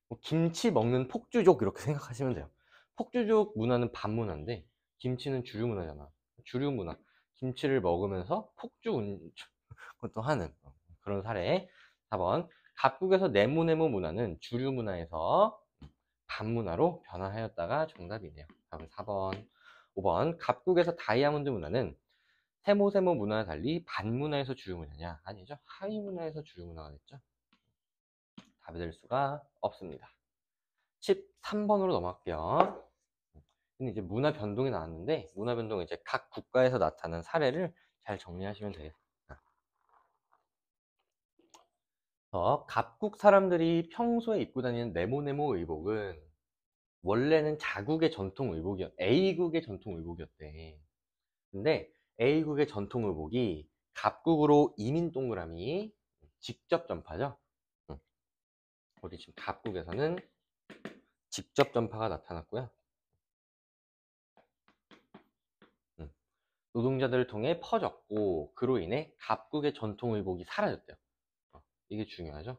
뭐 김치 먹는 폭주족 이렇게 생각하시면 돼요. 폭주족 문화는 반문화인데 김치는 주류 문화잖아. 주류 문화. 김치를 먹으면서 것도 하는 그런 사례. 4번. 각국에서 네모네모 문화는 주류 문화에서 반문화로 변화하였다가 정답이네요. 다음 4번. 5번. 각국에서 다이아몬드 문화는 세모세모 문화와 달리 반문화에서 주류 문화냐? 아니죠. 하위 문화에서 주류 문화가 됐죠. 답이 될 수가 없습니다. 13번으로 넘어갈게요. 근데 이제 문화 변동이 나왔는데, 문화 변동은 이제 각 국가에서 나타난 사례를 잘 정리하시면 되겠습니다. 각국 사람들이 평소에 입고 다니는 네모네모 의복은 원래는 자국의 전통 A국의 전통 의복이었대. 근데 A국의 전통 의복이 갑국으로 이민 동그라미 직접 전파죠. 우리 지금 갑국에서는 직접 전파가 나타났고요. 노동자들을 통해 퍼졌고 그로 인해 갑국의 전통 의복이 사라졌대요. 이게 중요하죠.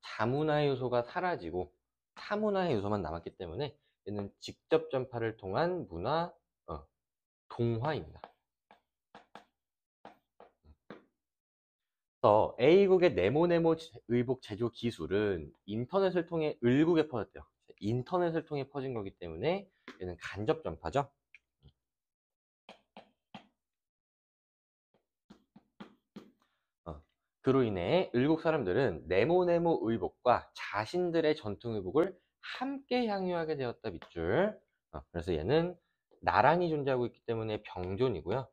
자문화의 요소가 사라지고 타문화의 요소만 남았기 때문에 얘는 직접 전파를 통한 문화 동화입니다. A국의 네모네모 의복 제조 기술은 인터넷을 통해 을국에 퍼졌대요. 인터넷을 통해 퍼진 거기 때문에 얘는 간접 전파죠. 그로 인해 을국 사람들은 네모네모 의복과 자신들의 전통 의복을 함께 향유하게 되었다 밑줄. 그래서 얘는 나란히 존재하고 있기 때문에 병존이고요.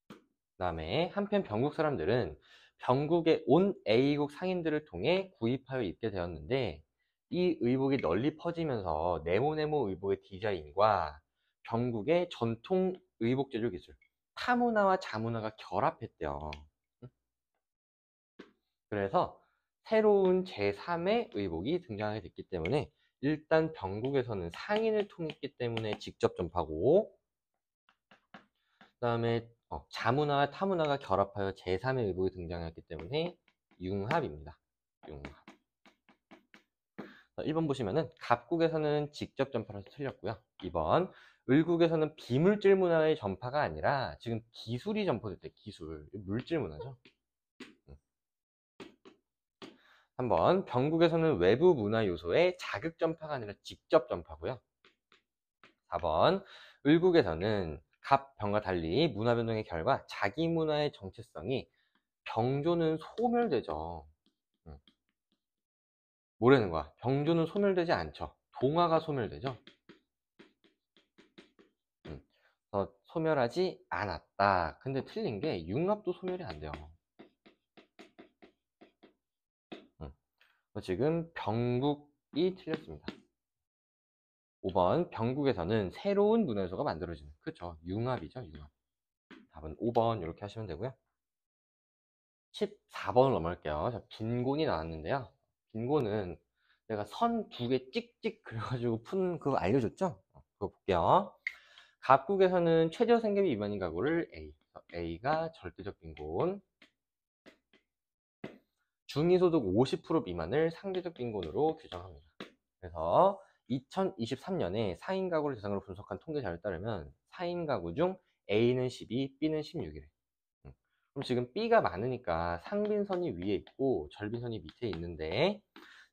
그 다음에 한편 병국 사람들은 병국에 온 A국 상인들을 통해 구입하여 입게 되었는데 이 의복이 널리 퍼지면서 네모네모 의복의 디자인과 병국의 전통 의복 제조 기술 타문화와 자문화가 결합했대요. 그래서 새로운 제3의 의복이 등장하게 됐기 때문에 일단 병국에서는 상인을 통했기 때문에 직접 전파고 그 다음에 자문화와 타문화가 결합하여 제3의 의복이 등장했기 때문에 융합입니다. 융합. 1번 보시면은 갑국에서는 직접 전파라서 틀렸고요. 2번 을국에서는 비물질 문화의 전파가 아니라 지금 기술이 전파됐대. 기술. 물질 문화죠. 3번 병국에서는 외부 문화 요소의 자극 전파가 아니라 직접 전파고요. 4번 을국에서는 갑, 병과 달리 문화 변동의 결과 자기 문화의 정체성이 병조는 소멸되죠. 뭐라는 거야? 병조는 소멸되지 않죠. 동화가 소멸되죠. 그래서 소멸하지 않았다. 근데 틀린 게 융합도 소멸이 안 돼요. 지금 병국이 틀렸습니다. 5번 병국에서는 새로운 문화 요소가 만들어지는, 그렇죠, 융합이죠. 융합. 답은 5번 이렇게 하시면 되고요. 14번을 넘어갈게요. 자, 빈곤이 나왔는데요. 빈곤은 내가 선 2개 찍찍 그려가지고 푼 그거 알려줬죠? 그거 볼게요. 갑국에서는 최저 생계비 미만인 가구를 A, A가 절대적 빈곤, 중위소득 50% 미만을 상대적 빈곤으로 규정합니다. 그래서 2023년에 4인 가구를 대상으로 분석한 통계 자료에 따르면 4인 가구 중 A는 12, B는 16이래. 그럼 지금 B가 많으니까 상빈선이 위에 있고 절빈선이 밑에 있는데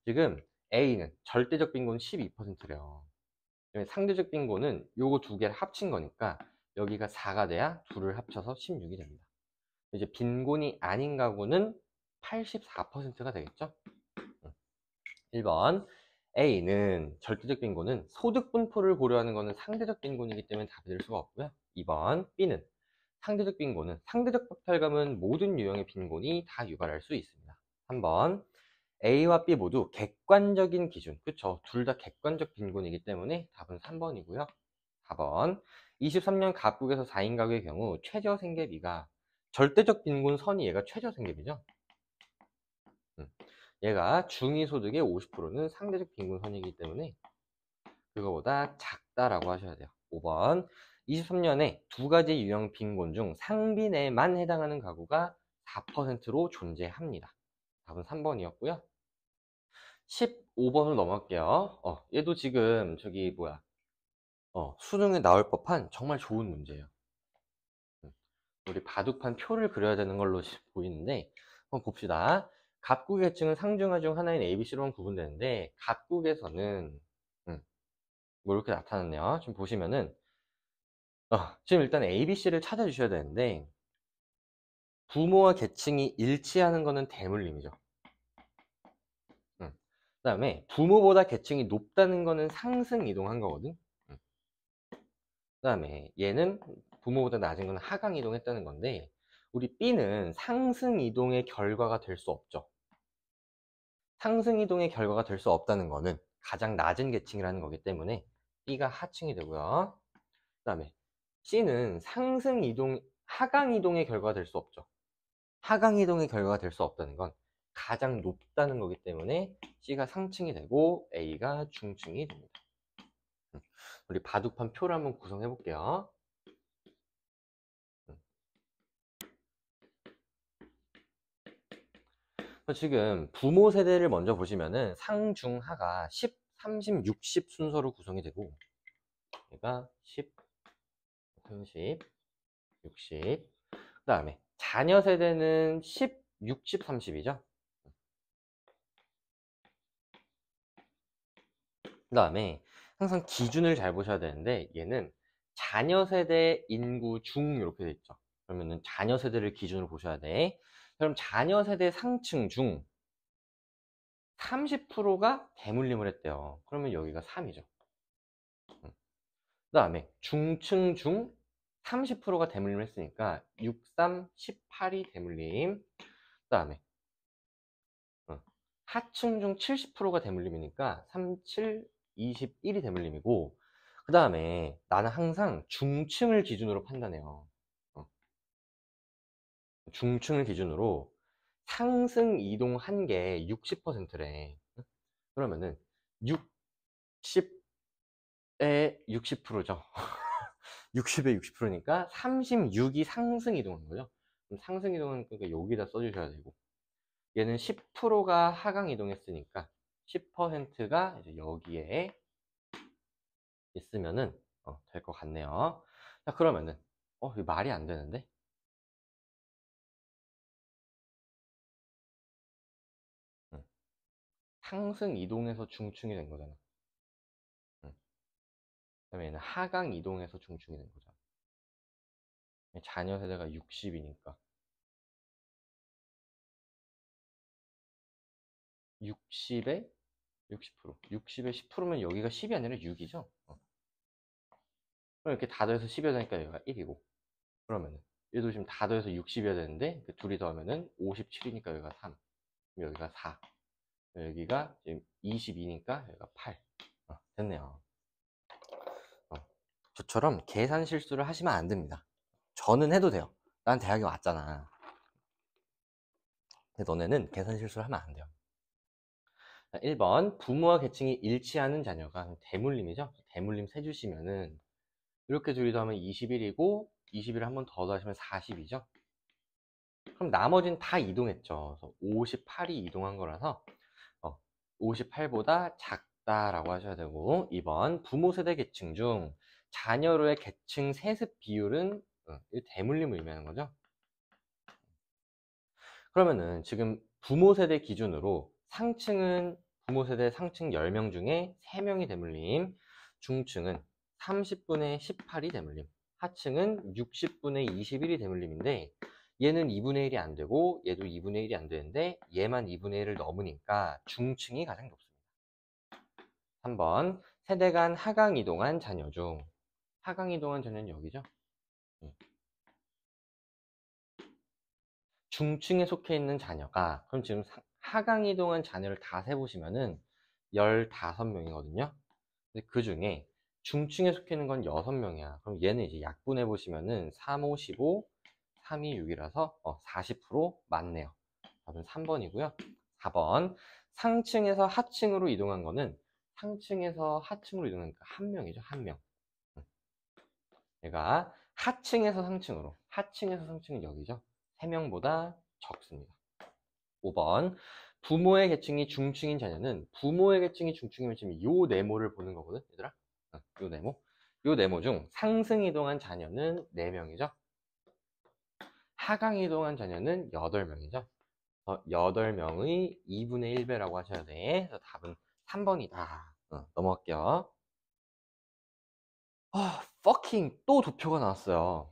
지금 A는 절대적 빈곤 12%래요. 상대적 빈곤은 요거 두 개를 합친 거니까 여기가 4가 돼야 둘을 합쳐서 16이 됩니다. 이제 빈곤이 아닌 가구는 84%가 되겠죠? 1번 A는 절대적 빈곤은 소득 분포를 고려하는 것은 상대적 빈곤이기 때문에 답이 될 수가 없고요. 2번 B는 상대적 빈곤은 상대적 박탈감은 모든 유형의 빈곤이 다 유발할 수 있습니다. 3번 A와 B 모두 객관적인 기준, 그쵸? 둘 다 객관적 빈곤이기 때문에 답은 3번이고요. 4번 23년 갑국에서 4인 가구의 경우 최저 생계비가 절대적 빈곤 선이 얘가 최저 생계비죠. 얘가 중위소득의 50%는 상대적 빈곤선이기 때문에 그거보다 작다라고 하셔야 돼요. 5번 23년에 두 가지 유형 빈곤 중 상빈에만 해당하는 가구가 4%로 존재합니다. 답은 3번이었고요. 15번으로 넘어갈게요. 얘도 지금 저기 뭐야 수능에 나올 법한 정말 좋은 문제예요. 우리 바둑판 표를 그려야 되는 걸로 보이는데 한번 봅시다. 갑국의 계층은 상중하 중 하나인 A, B, C로만 구분되는데 갑국에서는 뭐 이렇게 나타났네요. 지금 보시면은 지금 일단 A, B, C를 찾아주셔야 되는데 부모와 계층이 일치하는 거는 대물림이죠. 그 다음에 부모보다 계층이 높다는 거는 상승 이동한 거거든. 그 다음에 얘는 부모보다 낮은 건 하강 이동했다는 건데 우리 B는 상승 이동의 결과가 될 수 없죠. 상승 이동의 결과가 될 수 없다는 거는 가장 낮은 계층이라는 거기 때문에 B가 하층이 되고요. 그 다음에 C는 상승 이동, 하강 이동의 결과가 될 수 없죠. 하강 이동의 결과가 될 수 없다는 건 가장 높다는 거기 때문에 C가 상층이 되고 A가 중층이 됩니다. 우리 바둑판 표를 한번 구성해 볼게요. 지금 부모 세대를 먼저 보시면은 상중하가 10, 30, 60 순서로 구성이 되고 얘가 10, 30, 60. 그 다음에 자녀 세대는 10, 60, 30이죠. 그 다음에 항상 기준을 잘 보셔야 되는데 얘는 자녀 세대 인구 중 이렇게 돼 있죠. 그러면은 자녀 세대를 기준으로 보셔야 돼. 그럼 자녀 세대 상층 중 30%가 대물림을 했대요. 그러면 여기가 3이죠. 그 다음에 중층 중 30%가 대물림을 했으니까 6, 3, 18이 대물림. 그 다음에 하층 중 70%가 대물림이니까 3, 7, 21이 대물림이고 그 다음에 나는 항상 중층을 기준으로 판단해요. 중층을 기준으로 상승 이동한 게 60%래. 그러면은 60에 60%죠. 60에 60%니까 36이 상승 이동한 거죠. 그럼 상승 이동은 그러니까 여기다 써주셔야 되고 얘는 10%가 하강 이동했으니까 10%가 이제 여기에 있으면은 될 것 같네요. 자 그러면은 이거 말이 안 되는데 응. 상승 이동해서 중층이 된 거잖아. 응. 그다음에 얘는 하강 이동해서 중층이 된 거잖아. 자녀 세대가 60이니까 60에 60%, 60에 10%면 여기가 10이 아니라 6이죠. 그럼 이렇게 다 더해서 10이어야 되니까 여기가 1이고 그러면은 얘도 지금 다 더해서 60이어야 되는데 그 둘이 더하면은 57이니까 여기가 3, 여기가 4, 여기가 지금 22니까 여기가 8. 됐네요. 저처럼 계산 실수를 하시면 안 됩니다. 저는 해도 돼요. 난 대학에 왔잖아. 근데 너네는 계산 실수를 하면 안 돼요. 1번 부모와 계층이 일치하는 자녀가 대물림이죠. 대물림 세주시면은 이렇게 둘이 더하면 21이고 21을 한 번 더 더하시면 40이죠. 그럼 나머지는 다 이동했죠. 그래서 58이 이동한 거라서 58보다 작다라고 하셔야 되고 2번 부모 세대 계층 중 자녀로의 계층 세습 비율은 대물림을 의미하는 거죠. 그러면은 지금 부모 세대 기준으로 상층은 부모 세대 상층 10명 중에 3명이 대물림, 중층은 30분의 18이 대물림, 하층은 60분의 21이 대물림인데 얘는 2분의 1이 안 되고 얘도 2분의 1이 안 되는데 얘만 2분의 1을 넘으니까 중층이 가장 높습니다. 3번 세대 간 하강 이동한 자녀 중 하강 이동한 자녀는 여기죠. 중층에 속해 있는 자녀가 그럼 지금 하강 이동한 자녀를 다 세보시면은 15명이거든요. 근데 그 중에 중층에 속해 있는 건 6명이야. 그럼 얘는 이제 약분해 보시면은 3, 5, 15, 3, 2, 6이라서 40% 맞네요. 답은 3번이고요. 4번 상층에서 하층으로 이동한 거는 상층에서 하층으로 이동하니까 한 명이죠. 한 명. 얘가 하층에서 상층으로 하층에서 상층은 여기죠. 3명보다 적습니다. 5번. 부모의 계층이 중층인 자녀는 부모의 계층이 중층이면 지금 요 네모를 보는 거거든, 얘들아. 요 네모. 요 네모 중 상승 이동한 자녀는 4명이죠. 하강 이동한 자녀는 8명이죠. 8명의 2분의 1배라고 하셔야 돼. 그래서 답은 3번이다. 넘어갈게요. fucking 또 도표가 나왔어요.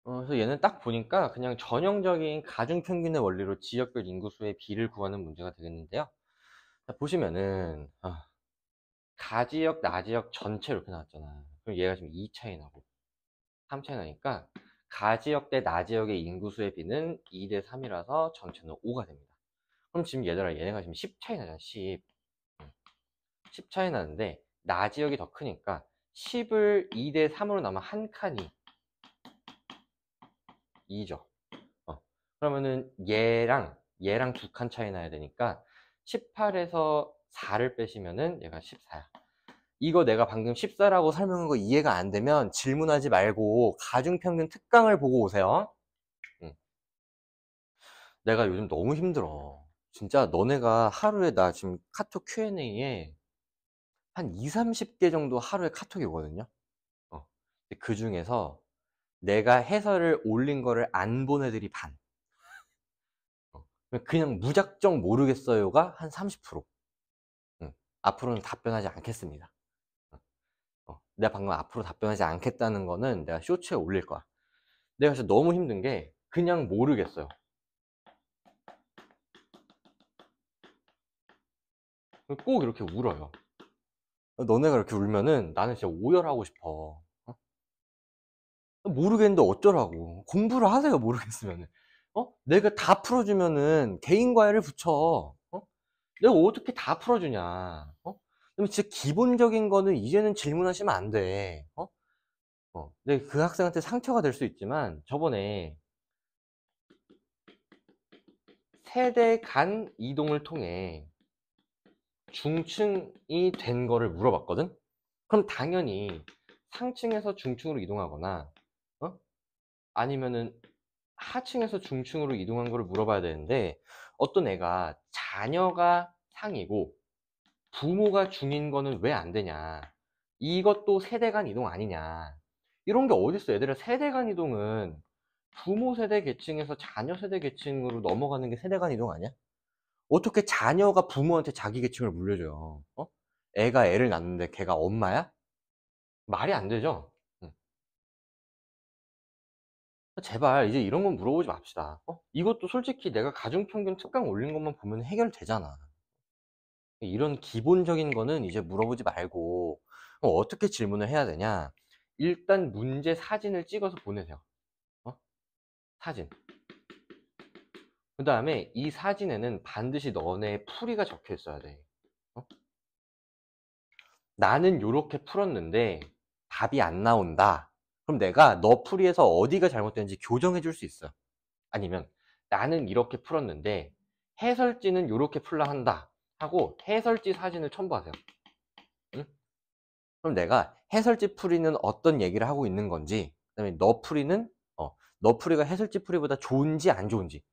그래서 얘는 딱 보니까 그냥 전형적인 가중평균의 원리로 지역별 인구수의 비를 구하는 문제가 되겠는데요. 자, 보시면은 가지역, 나지역 전체 이렇게 나왔잖아. 그럼 얘가 지금 2 차이 나고 3 차이 나니까 가지역 대 나지역의 인구수의 비는 2 대 3이라서 전체는 5가 됩니다. 그럼 지금 얘네가 지금 10 차이 나잖아. 10 차이 나는데 나지역이 더 크니까 10을 2 대 3으로 나면 한 칸이 2죠. 그러면은 얘랑 2칸 차이 나야 되니까 18에서 4를 빼시면은 얘가 14야. 이거 내가 방금 14라고 설명한 거 이해가 안 되면 질문하지 말고 가중평균 특강을 보고 오세요. 내가 요즘 너무 힘들어. 진짜 너네가 하루에 나 지금 카톡 Q&A에 한 2, 30개 정도 하루에 카톡이 오거든요. 그 중에서 내가 해설을 올린 거를 안 본 애들이 반. 그냥 무작정 모르겠어요가 한 30%. 앞으로는 답변하지 않겠습니다. 내가 방금 앞으로 답변하지 않겠다는 거는 내가 쇼츠에 올릴 거야. 내가 진짜 너무 힘든 게 그냥 모르겠어요. 꼭 이렇게 울어요. 너네가 이렇게 울면은 나는 진짜 오열하고 싶어. 모르겠는데 어쩌라고. 공부를 하세요, 모르겠으면은. 내가 다 풀어주면은 개인 과외를 붙여. 내가 어떻게 다 풀어주냐. 그러면 진짜 기본적인 거는 이제는 질문하시면 안 돼. 근데 그 학생한테 상처가 될 수 있지만 저번에 세대 간 이동을 통해 중층이 된 거를 물어봤거든? 그럼 당연히 상층에서 중층으로 이동하거나 아니면은 하층에서 중층으로 이동한 거를 물어봐야 되는데 어떤 애가 자녀가 상이고 부모가 중인 거는 왜 안 되냐, 이것도 세대 간 이동 아니냐, 이런 게 어딨어. 얘들아, 세대 간 이동은 부모 세대 계층에서 자녀 세대 계층으로 넘어가는 게 세대 간 이동 아니야? 어떻게 자녀가 부모한테 자기 계층을 물려줘요? 애가 애를 낳는데 걔가 엄마야? 말이 안 되죠? 응. 제발 이제 이런 건 물어보지 맙시다. 이것도 솔직히 내가 가중평균 특강 올린 것만 보면 해결되잖아. 이런 기본적인 거는 이제 물어보지 말고 어떻게 질문을 해야 되냐? 일단 문제 사진을 찍어서 보내세요. 사진. 그 다음에 이 사진에는 반드시 너네 풀이가 적혀 있어야 돼. 나는 요렇게 풀었는데 답이 안 나온다. 그럼 내가 너 풀이에서 어디가 잘못됐는지 교정해 줄 수 있어. 아니면 나는 이렇게 풀었는데 해설지는 요렇게 풀라 한다 하고 해설지 사진을 첨부하세요. 응? 그럼 내가 해설지 풀이는 어떤 얘기를 하고 있는 건지, 그다음에 너 풀이는 너 풀이가 해설지 풀이보다 좋은지 안 좋은지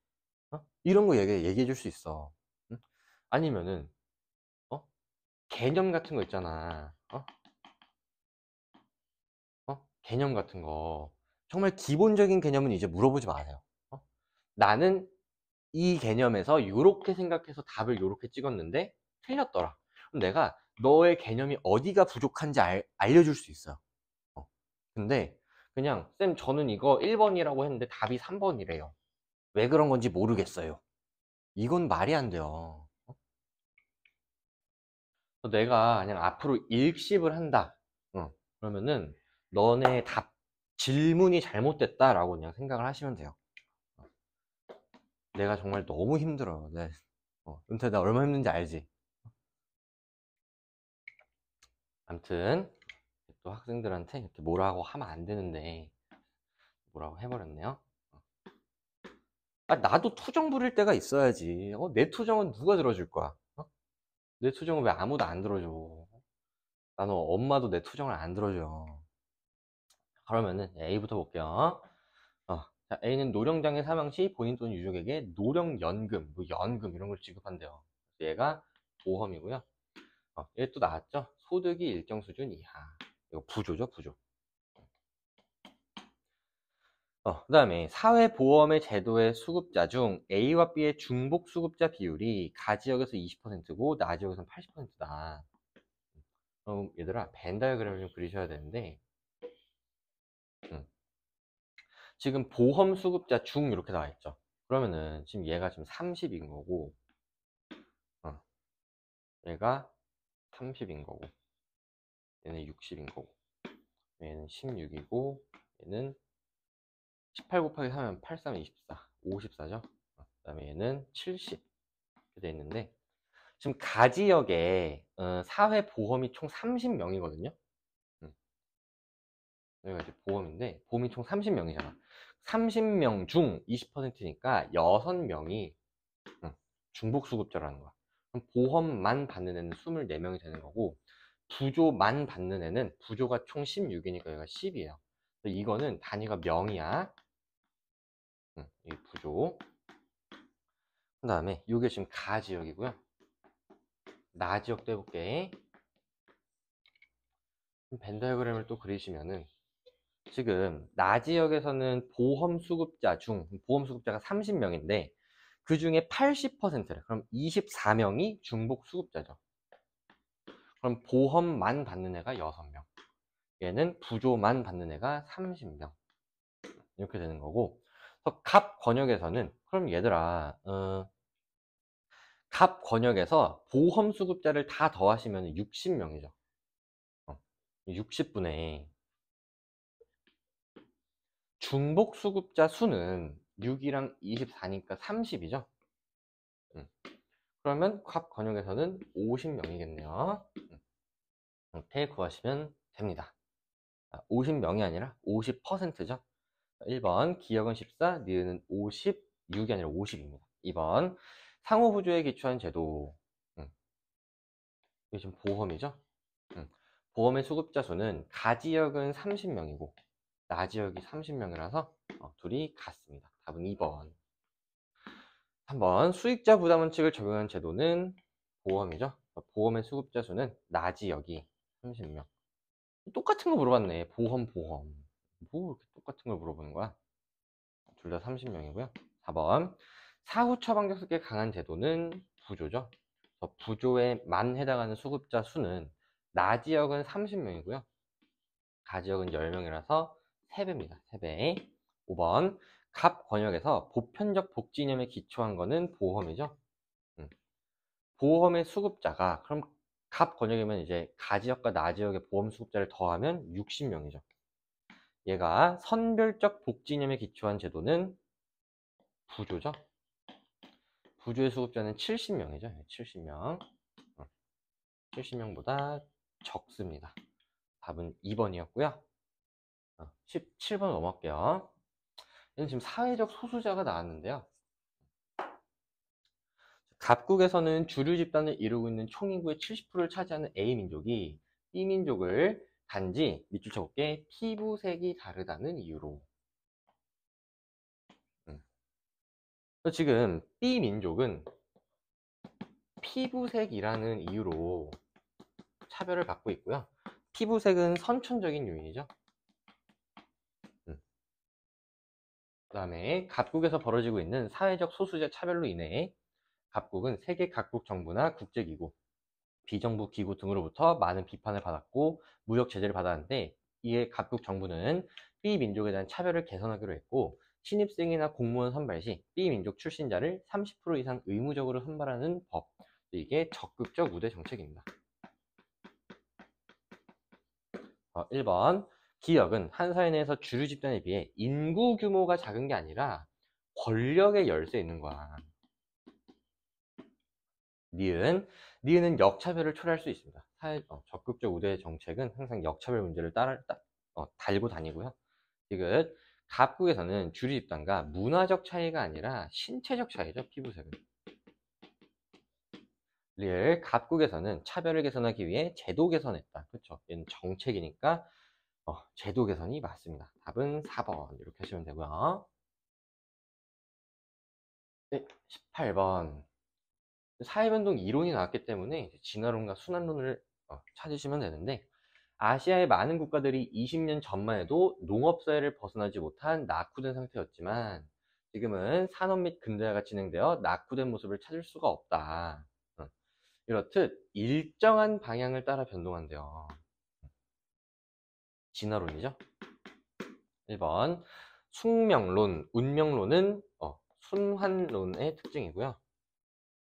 이런 거 얘기해 줄 수 있어. 응? 아니면은 개념 같은 거 있잖아. 개념 같은 거 정말 기본적인 개념은 이제 물어보지 마세요. 나는 이 개념에서 요렇게 생각해서 답을 요렇게 찍었는데 틀렸더라. 그럼 내가 너의 개념이 어디가 부족한지 알려줄 수 있어요. 근데 그냥 쌤 저는 이거 1번이라고 했는데 답이 3번이래요. 왜 그런 건지 모르겠어요. 이건 말이 안 돼요. 내가 그냥 앞으로 일십을 한다. 그러면은 너네 답 질문이 잘못됐다라고 그냥 생각을 하시면 돼요. 내가 정말 너무 힘들어. 네. 은퇴 나 얼마나 힘든지 알지? 아무튼 또 학생들한테 이렇게 뭐라고 하면 안 되는데 뭐라고 해버렸네요. 나도 투정 부릴 때가 있어야지. 내 투정은 누가 들어줄 거야? 내 투정은 왜 아무도 안 들어줘? 나는 엄마도 내 투정을 안 들어줘. 그러면은 A부터 볼게요. 자, A는 노령장애 사망 시 본인 또는 유족에게 노령연금, 뭐 연금 이런 걸 지급한대요. 얘가 보험이고요. 얘 또 나왔죠? 소득이 일정 수준 이하. 이거 부조죠, 부조. 그 다음에 사회보험의 제도의 수급자 중 A와 B의 중복 수급자 비율이 가 지역에서 20%고 나 지역에서는 80%다. 그럼 얘들아 벤 다이어그램을 좀 그리셔야 되는데 지금 보험 수급자 중 이렇게 나와 있죠. 그러면은 지금 얘가 지금 30인 거고 얘가 30인 거고 얘는 60인 거고 얘는 16이고 얘는 18 곱하기 3면 8, 3, 24 54죠. 그 다음에 얘는 70 이렇게 돼 있는데 지금 가지역에 사회보험이 총 30명이거든요. 여기가 이제 보험인데 보험이 총 30명이잖아. 30명 중 20%니까 6명이 중복수급자라는 거야. 그럼 보험만 받는 애는 24명이 되는 거고 부조만 받는 애는 부조가 총 16이니까 여기가 10이에요. 이거는 단위가 명이야. 이 부조. 그 다음에 이게 지금 가지역이고요. 나지역도 해볼게. 벤 다이어그램을 또 그리시면은 지금 나지역에서는 보험 수급자가 30명인데 그 중에 80%래. 그럼 24명이 중복 수급자죠. 그럼 보험만 받는 애가 6명. 얘는 부조만 받는 애가 30명. 이렇게 되는 거고. 그래서 갑 권역에서는 그럼 얘들아 갑 권역에서 보험 수급자를 다 더하시면 60명이죠. 60분의 중복 수급자 수는 6이랑 24니까 30이죠. 그러면 갑 권역에서는 50명이겠네요. 이렇게 구하시면 됩니다. 50명이 아니라 50%죠. 1번 기역은 14, 니은은 56이 아니라 50입니다. 2번 상호부조에 기초한 제도. 이게 지금 보험이죠. 보험의 수급자 수는 가지역은 30명이고 나지역이 30명이라서 둘이 같습니다. 답은 2번. 3번 수익자 부담 원칙을 적용한 제도는 보험이죠. 보험의 수급자 수는 나지역이 30명. 똑같은 거 물어봤네. 보험. 뭐 이렇게 똑같은 걸 물어보는 거야? 둘 다 30명이고요. 4번 사후 처방적성에 강한 제도는 부조죠. 부조에만 해당하는 수급자 수는 나지역은 30명이고요. 가지역은 10명이라서 3배입니다. 3배. 5번 갑 권역에서 보편적 복지 이념에 기초한 거는 보험이죠. 보험의 수급자가 그럼 갑 권역이면 이제 가지역과 나지역의 보험 수급자를 더하면 60명이죠. 얘가 선별적 복지 이념에 기초한 제도는 부조죠. 부조의 수급자는 70명이죠. 70명. 70명보다 적습니다. 답은 2번이었고요. 17번 넘어갈게요. 얘는 지금 사회적 소수자가 나왔는데요. 갑국에서는 주류 집단을 이루고 있는 총인구의 70%를 차지하는 A민족이 B민족을 단지 밑줄 쳐볼게 피부색이 다르다는 이유로 지금 B민족은 피부색이라는 이유로 차별을 받고 있고요. 피부색은 선천적인 요인이죠. 그 다음에 갑국에서 벌어지고 있는 사회적 소수자 차별로 인해 갑국은 세계 각국 정부나 국제기구, 비정부 기구 등으로부터 많은 비판을 받았고 무역 제재를 받았는데 이에 각국 정부는 B민족에 대한 차별을 개선하기로 했고 신입생이나 공무원 선발 시 B민족 출신자를 30% 이상 의무적으로 선발하는 법. 이게 적극적 우대 정책입니다. 1번 기역은 한 사회 내에서 주류 집단에 비해 인구 규모가 작은 게 아니라 권력의 열세에 있는 거야. 니은은 역차별을 초래할 수 있습니다. 적극적 우대 정책은 항상 역차별 문제를 달고 다니고요. 디귿 갑국에서는 주류 집단과 문화적 차이가 아니라 신체적 차이죠. 피부색은. 리을 갑국에서는 차별을 개선하기 위해 제도 개선했다. 그렇죠? 얘는 정책이니까 제도 개선이 맞습니다. 답은 4번 이렇게 하시면 되고요. 네, 18번. 사회변동 이론이 나왔기 때문에 진화론과 순환론을 찾으시면 되는데, 아시아의 많은 국가들이 20년 전만 해도 농업사회를 벗어나지 못한 낙후된 상태였지만 지금은 산업 및 근대화가 진행되어 낙후된 모습을 찾을 수가 없다. 이렇듯 일정한 방향을 따라 변동한대요. 진화론이죠. 1번 숙명론, 운명론은 순환론의 특징이고요.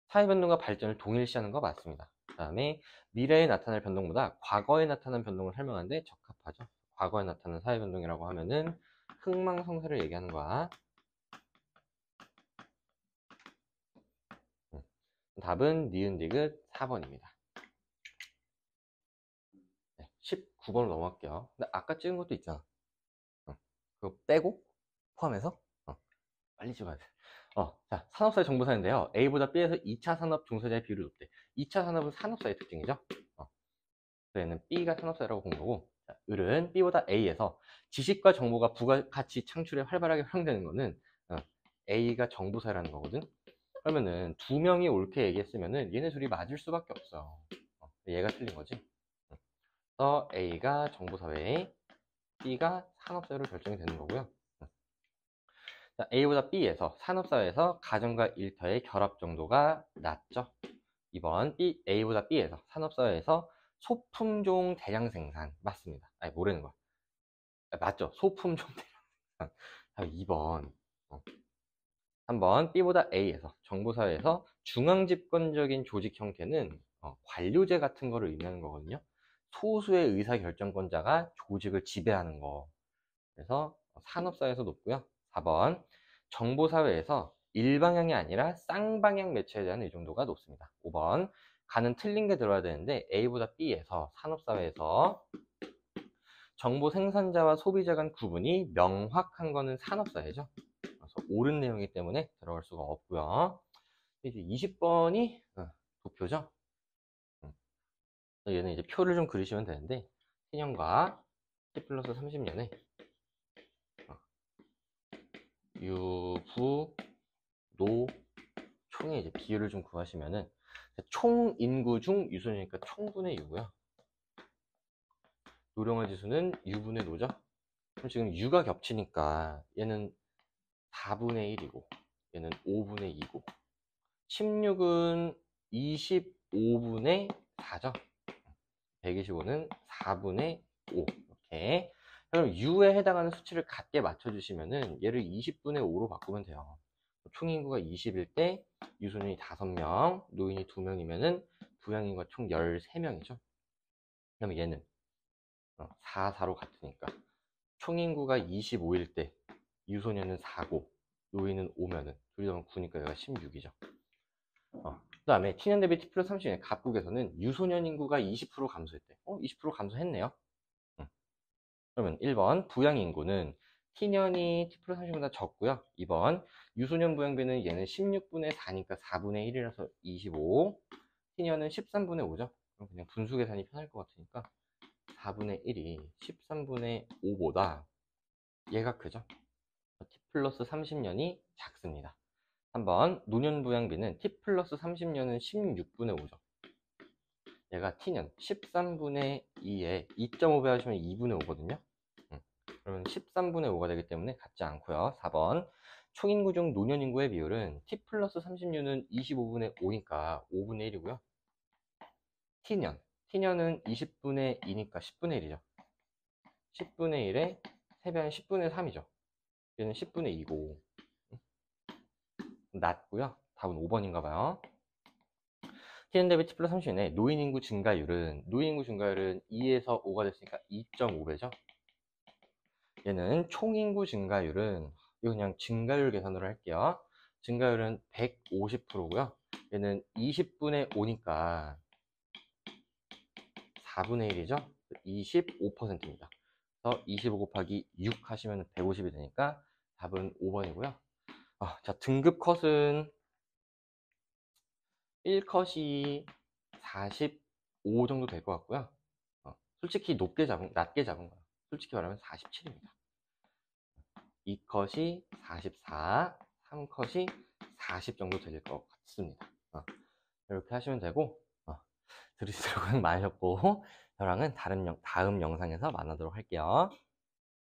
사회변동과 발전을 동일시하는 거 맞습니다. 그 다음에 미래에 나타날 변동보다 과거에 나타난 변동을 설명하는데 적합하죠. 과거에 나타난 사회변동이라고 하면은 흥망성쇠를 얘기하는 거야. 답은 니은디귿 4번입니다. 네, 19번으로 넘어갈게요. 근데 아까 찍은 것도 있잖아. 그거 빼고 포함해서 빨리 찍어야 돼. 자, 산업사회 정보사인데요. A보다 B에서 2차 산업 종사자의 비율이 높대. 2차 산업은 산업사의 특징이죠. 얘는 B가 산업사라고 본 거고, 자, 을은 B보다 A에서 지식과 정보가 부가가치 창출에 활발하게 활용되는 거는 A가 정보사라는 거거든. 그러면은 두 명이 옳게 얘기했으면은 얘네 둘이 맞을 수밖에 없어요. 얘가 틀린 거지. 그래서 A가 정보사회, B가 산업사회로 결정이 되는 거고요. 자, A보다 B에서 산업사회에서 가정과 일터의 결합 정도가 낮죠. 2번 A보다 B에서 산업사회에서 소품종 대량 생산 맞습니다. 아니 모르는 거야. 맞죠? 소품종 대량 생산. 2번. 3번 B보다 A에서 정보사회에서 중앙집권적인 조직 형태는 관료제 같은 거를 의미하는 거거든요. 소수의 의사결정권자가 조직을 지배하는 거. 그래서 산업사회에서 높고요. 4번 정보사회에서 일방향이 아니라 쌍방향 매체에 대한 의존도가 높습니다. 5번 가는 틀린 게 들어야 되는데 A보다 B에서 산업사회에서 정보 생산자와 소비자 간 구분이 명확한 거는 산업사회죠. 그래서 옳은 내용이기 때문에 들어갈 수가 없고요. 이제 20번이 도표죠. 얘는 이제 표를 좀 그리시면 되는데 신형과 T 플러스 30년에 유부 노 총의 이제 비율을 좀 구하시면은 총 인구 중 유소니까 총분의 유고요. 노령화 지수는 유분의 노죠. 그럼 지금 유가 겹치니까 얘는 4분의 1이고 얘는 5분의 2고 16은 25분의 4죠. 125는 4분의 5 이렇게. 그럼 U에 해당하는 수치를 같게 맞춰주시면은 얘를 20분의 5로 바꾸면 돼요. 총 인구가 20일 때 유소년이 5명, 노인이 2명이면은 부양인구가 총 13명이죠. 그러면 얘는 4, 4로 같으니까 총 인구가 25일 때 유소년은 4고 노인은 5면은 둘이 더하면 9니까 얘가 16이죠. 그 다음에 T년 대비 T 플러스 30년 갑국에서는 유소년 인구가 20% 감소했대. 20% 감소했네요. 그러면 1번 부양 인구는 T년이 T 플러스 30보다 적고요. 2번 유소년 부양비는 얘는 16분의 4니까 4분의 1이라서 25. T년은 13분의 5죠. 그럼 그냥 분수 계산이 편할 것 같으니까 4분의 1이 13분의 5보다 얘가 크죠. T 플러스 30년이 작습니다. 3번 노년 부양비는 T 플러스 30년은 16분의 5죠. 얘가 T년 13분의 2에 2.5배 하시면 2분의 5거든요. 그러면 13분의 5가 되기 때문에 같지 않고요. 4번 총인구 중 노년 인구의 비율은 T 플러스 30년은 25분의 5니까 5분의 1이고요. T년은 20분의 2니까 10분의 1이죠. 10분의 1에 3배한 10분의 3이죠. 얘는 10분의 2고 낮고요. 답은 5번인가 봐요. T년 대비 T 플러스 30년에 노인 인구 증가율은 2에서 5가 됐으니까 2.5배죠. 얘는 총 인구 증가율은 이거 그냥 증가율 계산으로 할게요. 증가율은 150%고요. 얘는 20분의 5니까 4분의 1이죠. 25%입니다. 그래서 25 곱하기 6 하시면 150이 되니까 답은 5번이고요. 자, 등급 컷은 1컷이 45 정도 될 것 같고요. 솔직히 낮게 잡은 거야. 솔직히 말하면 47입니다. 2컷이 44, 3컷이 40 정도 될 것 같습니다. 이렇게 하시면 되고, 들으시도록 많으셨고, 저랑은 다음 영상에서 만나도록 할게요.